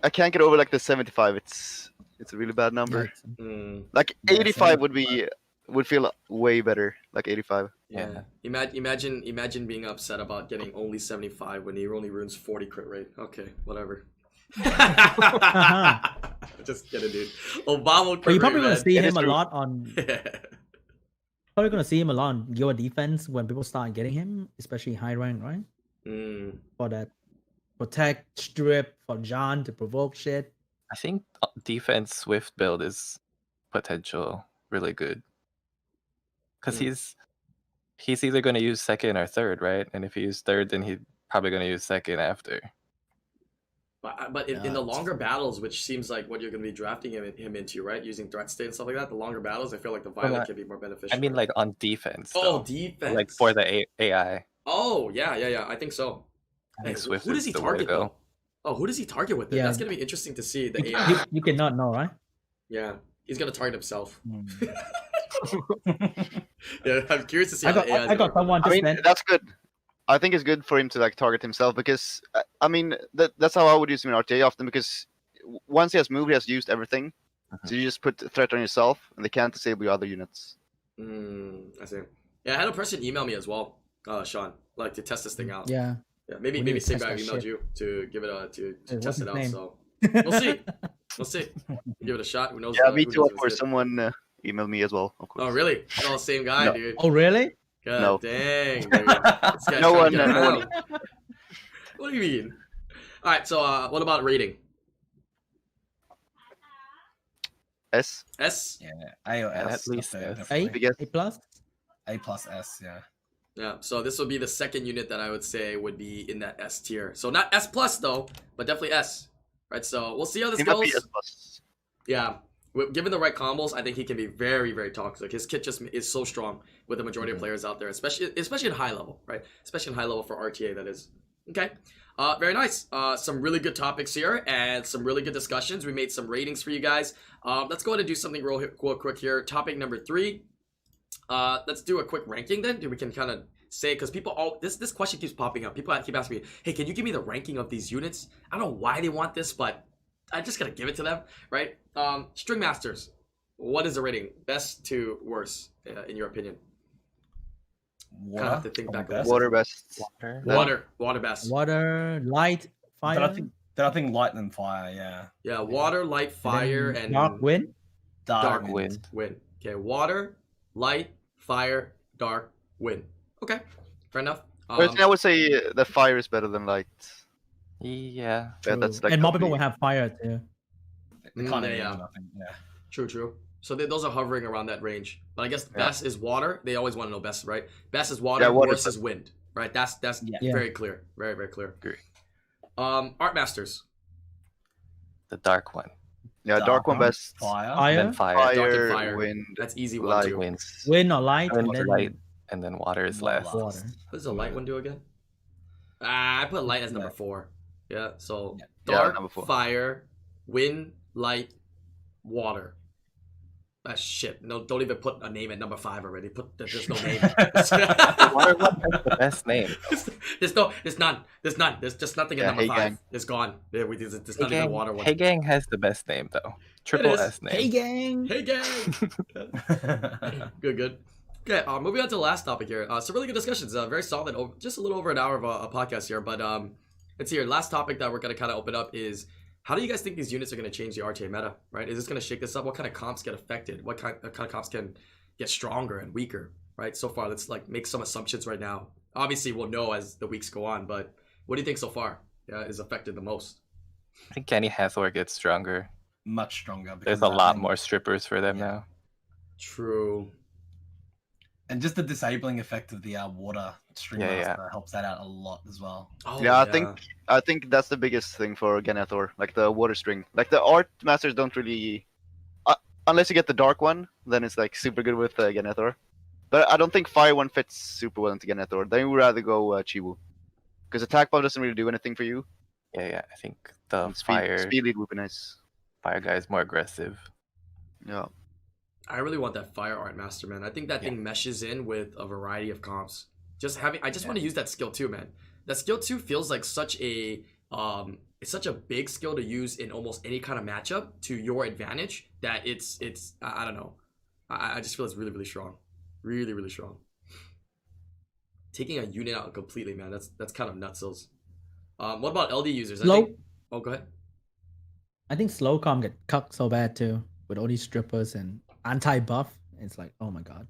I can't get over like the 75. It's a really bad number. Like 85 would feel way better. Like 85. Yeah. Imagine being upset about getting only 75 when he only runes 40 crit rate. Okay, whatever. Just kidding, dude. Obama. But you're probably gonna see him a lot on. Probably gonna see him a lot on your defense when people start getting him, especially high rank, right? For that protect strip for John to provoke shit. I think defense Swift build is potential really good because he's either going to use second or third, right? And if he uses third, then he's probably going to use second after. But in the longer battles, which seems like what you're going to be drafting him into, right? Using threat state and stuff like that. The longer battles, I feel like the Violet can be more beneficial. I mean, like on defense. Oh, defense. Like for the AI. Oh, yeah. I think so. I think Swift who does he is the way to target go. though? Oh, who does he target with? Yeah. That's going to be interesting to see. The AI. You cannot know, right? Yeah, he's going to target himself. Yeah, I'm curious to see. I got someone to spend. That's good. I think it's good for him to like target himself because I mean that's how I would use him in RTA often because once he has moved, he has used everything. So you just put the threat on yourself, and they can't disable your other units. I see. Yeah, I had a person email me as well, Sean, like to test this thing out. Yeah. Maybe same guy who emailed you to give it to test it out. name? So we'll see. Give it a shot. Who knows? Yeah, me who too. knows Of if course, it's good. someone emailed me as well. Of course. Oh really? Oh, same guy, No. dude. Oh really? God No. dang. Dude. This guy's No trying to one, get no around. one. What do you mean? All right. So what about rating? S. S. Yeah. A or S. At least definitely, S. definitely. Biggest. A plus? A+S. Yeah. Yeah, so this would be the second unit that I would say would be in that S tier. So not S plus though, but definitely S. Right, so we'll see how this He might be goes. S plus. Yeah, given the right combos, I think he can be very, very toxic. His kit just is so strong with the majority of players out there, especially in high level, right? Especially in high level for RTA, that is. Okay, very nice. Some really good topics here and some really good discussions. We made some ratings for you guys. Let's go ahead and do something real quick here. Topic number 3. Let's do a quick ranking then. We can kind of say, because people this question keeps popping up. People keep asking me, hey, can you give me the ranking of these units? I don't know why they want this, but I just gotta give it to them, right? String Masters, what is the rating? Best to worst, in your opinion? Water. Kind of have to think back. Water best. Water best. Water, light, fire. Then I think light and fire. Yeah. Yeah, water, light, fire, and dark wind. dark wind. Wind. Okay, water, light, fire, dark, wind. Okay, fair enough. Personally, I would say the fire is better than light. Yeah. Yeah, that's like and more people probably- will have fire too. They can't yeah, even yeah. do nothing. Yeah. True. So those are hovering around that range. But I guess best is water. They always want to know best, right? Best is water, Yeah, water worst is wind. Right? That's Yeah. very clear. Very, very clear. Agree. Art Masters. The dark one. Yeah, dark one best. Fire. And then Fire, fire. Dark and Fire, fire. wind, That's easy one light. too. Winds. wind or light, And and then light. And then water is last. water. What does the light one do again? I put light as number 4. Yeah, so Yeah. Yeah, dark, number 4. fire, wind, light, water. Shit. No, don't even put a name at number 5 already. There's no name. Water one has the best name. There's none. There's just nothing at Yeah, number Hey 5. Gang. It's gone. There's Hey not even a Gang, water one. Hey Gang has the best name though. Triple is. S name. Hey gang. Hey gang. Good. Okay, moving on to the last topic here. Some really good discussions. Very solid. Just a little over an hour of a podcast here, but let's see here. Last topic that we're gonna kind of open up is, how do you guys think these units are gonna change the RTA meta? Right? Is this gonna shake this up? What kind of comps get affected? What kind of comps can get stronger and weaker? Right? So far, let's like make some assumptions right now. Obviously, we'll know as the weeks go on, but what do you think so far? is affected the most. I think any Hathor gets stronger. Much stronger. There's because a of that lot thing. more strippers for them Yeah. now. True. And just the disabling effect of the water string Yeah, master helps that out a lot as well. Oh, Yeah, I think that's the biggest thing for Ganethor, like the water string. Like the art masters don't really, unless you get the dark one, then it's like super good with Ganethor. But I don't think fire one fits super well into Ganethor. Then we would rather go Chiwu, because attack buff doesn't really do anything for you. Yeah. I think the And fire speed lead would be nice. guy is more aggressive. Yeah. I really want that fire art master, man. I think that thing meshes in with a variety of comps. I just want to use that skill too, man. That skill too feels like such a it's such a big skill to use in almost any kind of matchup to your advantage that it's I don't know. I just feel it's really, really strong. Really, really strong. Taking a unit out completely, man. That's kind of nutsos. What about LD users? Oh, go ahead. I think slow comp get cucked so bad too with all these strippers and anti-buff. It's like, oh my god.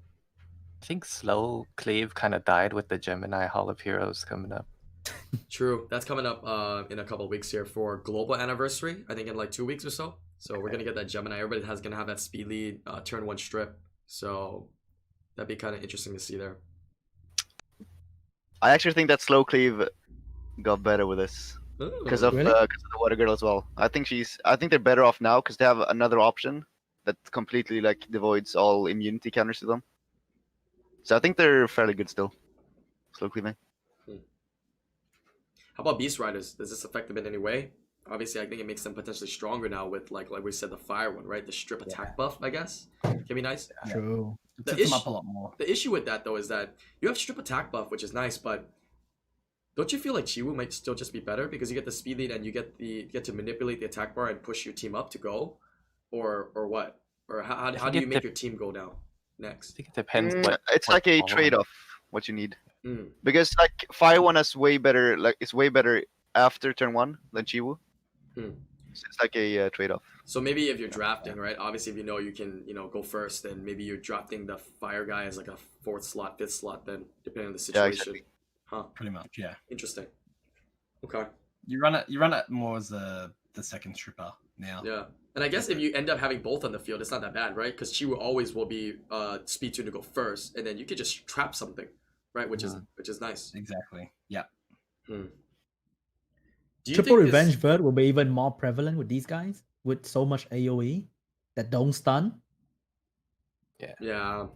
I think slow cleave kind of died with the Gemini Hall of Heroes coming up. True. That's coming up in a couple of weeks here for global anniversary. I think in like 2 weeks or so. So we're gonna get that Gemini. Everybody gonna have that speed lead turn 1 strip. So that'd be kind of interesting to see there. I actually think that slow cleave got better with this because of the water girl as well. I think they're better off now because they have another option that completely like devoids all immunity counters to them. So I think they're fairly good still. Slow cleaving. How about Beast Riders? Does this affect them in any way? Obviously, I think it makes them potentially stronger now with like we said, the fire one, right? The strip attack buff, I guess, can be nice. True. It sets them up a lot more. The issue with that though is that you have strip attack buff, which is nice, but don't you feel like Chiwu might still just be better because you get the speed lead and you get to manipulate the attack bar and push your team up to go, or what? Or how do you make your team go down next? I think it depends. It's like a trade-off. What you need. Because like fire one is way better. Like it's way better after turn 1 than Chiwu. So it's like a trade-off. So maybe if you're drafting, right? Obviously, if you know you can, go first, then maybe you're drafting the fire guy as like a 4th slot, 5th slot, then depending on the situation. Yeah, exactly. Huh. Pretty much, yeah. Interesting. Okay. You run it more as the second stripper now. Yeah. And I guess if you end up having both on the field, it's not that bad, right? Because Chiwu always will be speed 2 to go first, and then you could just trap something, right? Which is nice. Exactly. Yeah. Triple Revenge Bird will be even more prevalent with these guys with so much AoE that don't stun. Yeah.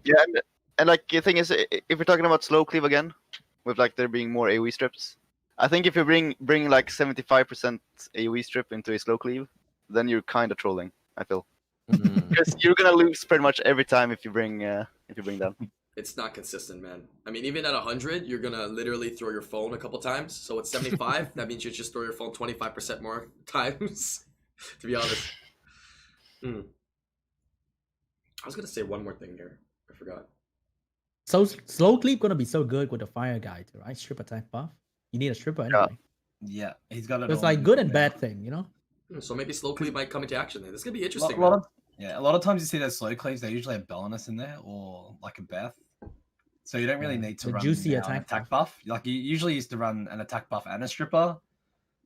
And like the thing is, if we're talking about slow cleave again, with like there being more AoE strips, I think if you bring like 75% AoE strip into a slow cleave, then you're kind of trolling. I feel because you're gonna lose pretty much every time if you bring that. It's not consistent, man. I mean, even at 100, you're gonna literally throw your phone a couple times. So at 75, that means you just throw your phone 25% more times. To be honest. I was gonna say one more thing here. I forgot. So slow cleave gonna be so good with the fire guy too, right? Strip attack buff. You need a stripper anyway. Yeah, he's got it. It's like good and bad thing, So maybe slow cleave might come into action then. This could be interesting. A lot of times you see those slow cleaves, they usually have Belinus in there or like a Beth. So you don't really need to run juicy attack buff. Like you usually used to run an attack buff and a stripper,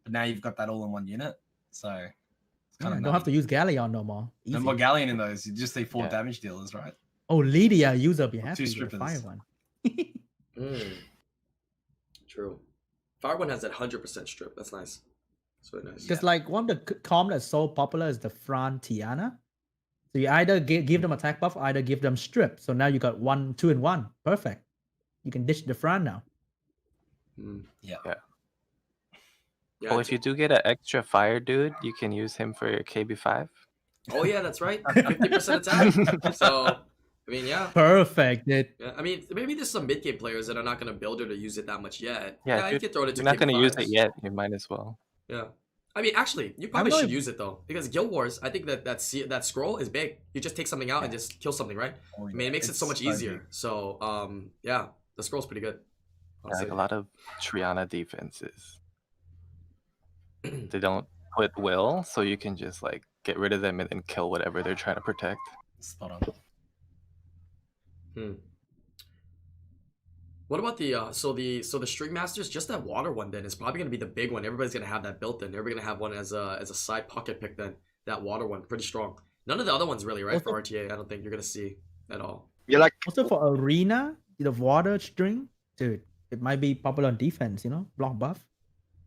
but now you've got that all in one unit. So it's kind of don't have to use Galleon no more. Easy. No more Galleon in those. You just see 4 damage dealers, right? Oh, Lydia user be happy 2 with the fire one. True. Fire one has that 100% strip. That's nice. That's really nice. Because like one of the comp that's so popular is the Fran Tiana. So you either give them attack buff, either give them strip. So now you got 2 in 1. Perfect. You can ditch the Fran now. Yeah. If you do get an extra fire dude, you can use him for your KB5. Oh yeah, that's right. 50% attack. So I mean, yeah. Perfect. Yeah, I mean, maybe there's some mid game players that are not going to build her to use it that much yet. Yeah, you can throw it into. You're not going to use KB5s. it yet. You might as well. Yeah. I mean, actually, you probably should use it though, because Guild Wars, I think that scroll is big. You just take something out and just kill something, right? I mean, it makes it so much easier. So, yeah, the scroll's pretty good. Like a lot of Triana defenses, they don't put will, so you can just like get rid of them and then kill whatever they're trying to protect. Spot on. What about the so the String Masters? Just that water one then is probably gonna be the big one. Everybody's gonna have that built in. Everybody's gonna have one as a side pocket pick then. That water one, pretty strong. None of the other ones really, right? For RTA, I don't think you're gonna see at all. Yeah, like Also for arena, the water string, dude, it might be popular on defense. Block buff,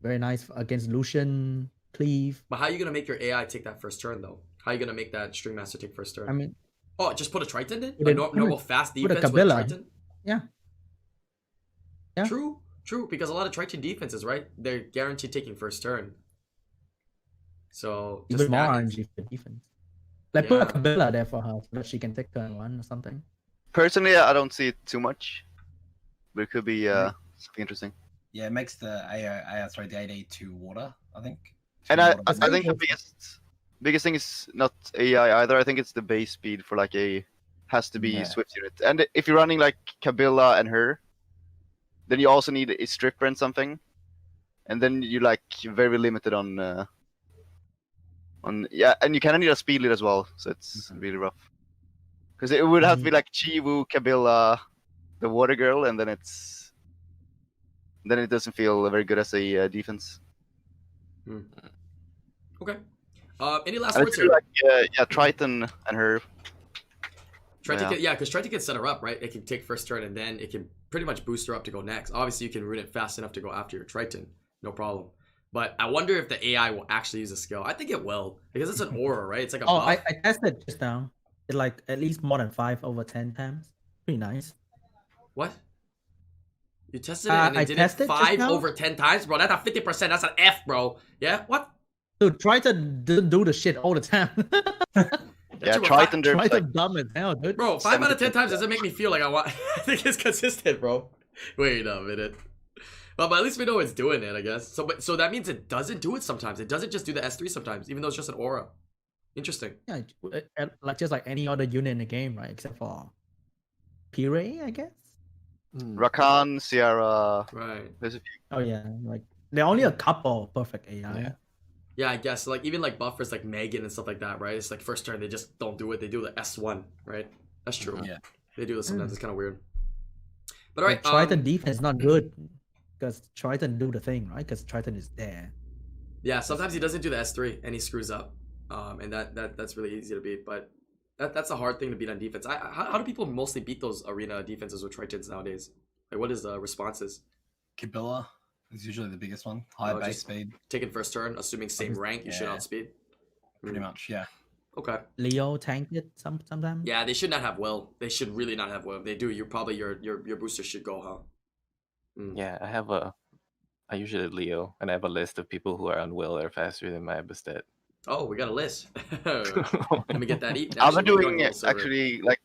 very nice against Lucian, Cleave. But how are you gonna make your AI take that first turn though? How are you gonna make that String Master take first turn? I mean, oh, just put a Triton in? Put A a- normal fast put a defense with a Kabila. Triton? Yeah. Yeah. True, because a lot of Triton defenses, right? They're guaranteed taking first turn. So just even more that RNG for defense. Like put a Yeah. Kabila there for her so that she can take turn 1 or something. personally, I don't see it too much, but it could be something interesting. Yeah, it makes the the 8A2 water, I think. And Two I, water I buffs. think the biggest thing is not AI either. I think it's the base speed for like has to be Yeah. Swift unit. And if you're running like Kabila and her, then you also need a stripper and something, and then you're like very limited on yeah, and you kind of need a speed lead as well, so it's really rough. Because it would have to be like Chiwu, Kabila, the water girl, and then it doesn't feel very good as a defense. Okay. Any last And words if you here? like yeah, Triton and her. Triton yeah. because Triton can set her up, right? It can take first turn and then it can pretty much boost her up to go next. Obviously, you can rune it fast enough to go after your Triton, no problem. But I wonder if the AI will actually use a skill. I think it will because it's an aura, right? It's like a Oh, buff. I tested just now. It like at least more than 5 over 10 times. Pretty nice. What? You tested it and I it did it tested just 5 now. over 10 times, bro. That's a 50%. That's an F, bro. Yeah. What? Dude, Triton didn't do the shit all the time. Yeah, you were Triton derps Triton like dumb as hell, dude. Bro, 5 out of 10 times 70%. doesn't make me feel like I want. I think it's consistent, bro. Wait a minute. But at least we know it's doing it, I guess. So that means it doesn't do it sometimes. It doesn't just do the S3 sometimes, even though it's just an aura. Interesting. Yeah, like just like any other unit in the game, right? Except for PVE, I guess. Rakan, Sierra. Right. There's a few. Oh yeah, like there are only a couple perfect AI. Yeah. Yeah, I guess. Like even like buffers like Megan and stuff like that, right? It's like first turn they just don't do it. They do the S1, right? That's true. Yeah. They do this sometimes. Mm. It's kind of weird. But alright, Triton defense not good because Triton do the thing, right? Because Triton is there. yeah, sometimes he doesn't do the S3 and he screws up. And that's really easy to beat. But that's a hard thing to beat on defense. How do people mostly beat those arena defenses with Tritons nowadays? Like what is the responses? Kabila is usually the biggest one. High Oh, base just- speed, Taking first turn, assuming same rank, you should Yeah. outspeed. pretty Mm, much. Yeah. Okay. Leo tank it sometimes. Yeah, they should not have will. They should really not have will. If they do, you probably your booster should go, huh? Yeah, I usually Leo, and I have a list of people who are on will or faster than my Abistet. Oh, we got a list. Let me get that. I've been Actually, we're doing going silver. actually like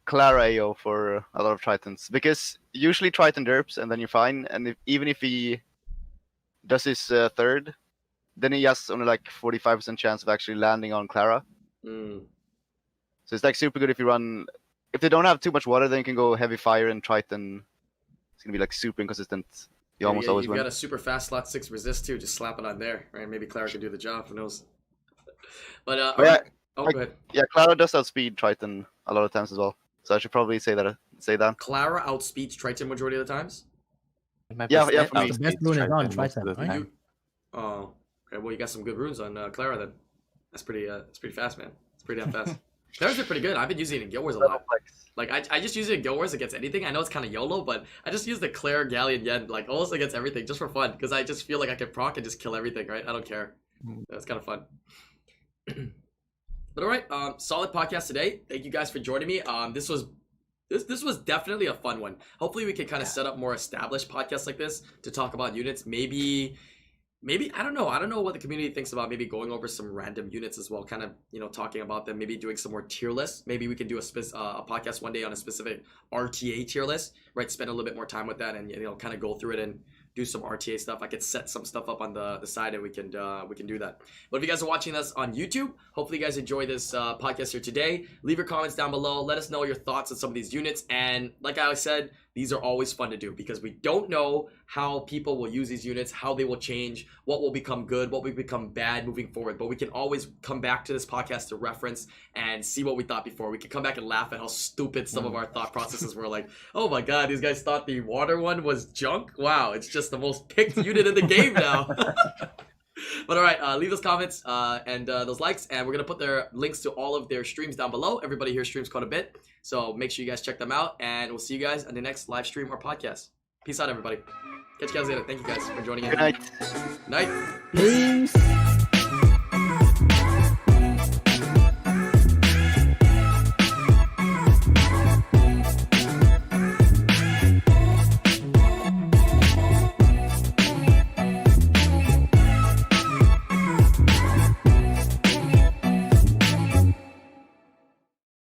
Clara AO for a lot of Tritons because usually Triton derps and then you're fine. And even if he does his third, then he has only like 45% chance of actually landing on Clara. Mm. So it's like super good if you run. If they don't have too much water, then you can go heavy fire and Triton. It's gonna be like super inconsistent. You almost always You've win. got a super fast slot 6 resist too. Just slap it on there, right? Maybe Clara can do the job. Who knows? But yeah, alright. Oh, like- go ahead. Yeah, Clara does outspeed Triton a lot of times as well. So I should probably say that. Clara outspeeds Triton majority of the times. My Yeah, Abistet for me. The best outspeeds rune is on Triton most of Triton, the right? time. Oh, okay. Well, you got some good runes on Clara then. That's pretty fast, man. It's pretty damn fast. Clara's been pretty good. I've been using it in Guild Wars a lot. Like I just use it in Guild Wars against anything. I know it's kind of YOLO, but I just use the Claire, Galleon, Yen like almost against everything just for fun because I just feel like I can proc and just kill everything, right? I don't care. That's kind of fun. But all right, solid podcast today. Thank you guys for joining me. This was definitely a fun one. Hopefully we can kind of set up more established podcasts like this to talk about units. Maybe I don't know what the community thinks about maybe going over some random units as well, kind of talking about them, maybe doing some more tier lists. Maybe we can do a podcast one day on a specific RTA tier list, right? Spend a little bit more time with that and kind of go through it and do some RTA stuff. I could set some stuff up on the side and we can do that. But if you guys are watching this on YouTube, hopefully you guys enjoy this podcast here today. Leave your comments down below. Let us know your thoughts on some of these units. And like I said, these are always fun to do because we don't know how people will use these units, how they will change, what will become good, what will become bad moving forward. But we can always come back to this podcast to reference and see what we thought before. We can come back and laugh at how stupid some of our thought processes were. Like, oh my god, these guys thought the water one was junk? Wow, it's just the most picked unit in the game now. But all right, leave those comments and those likes, and we're gonna put their links to all of their streams down below. Everybody here streams quite a bit, so make sure you guys check them out, and we'll see you guys on the next live stream or podcast. Peace out, everybody. Catch you guys later. Thank you guys for joining in. Good night. Night. Peace.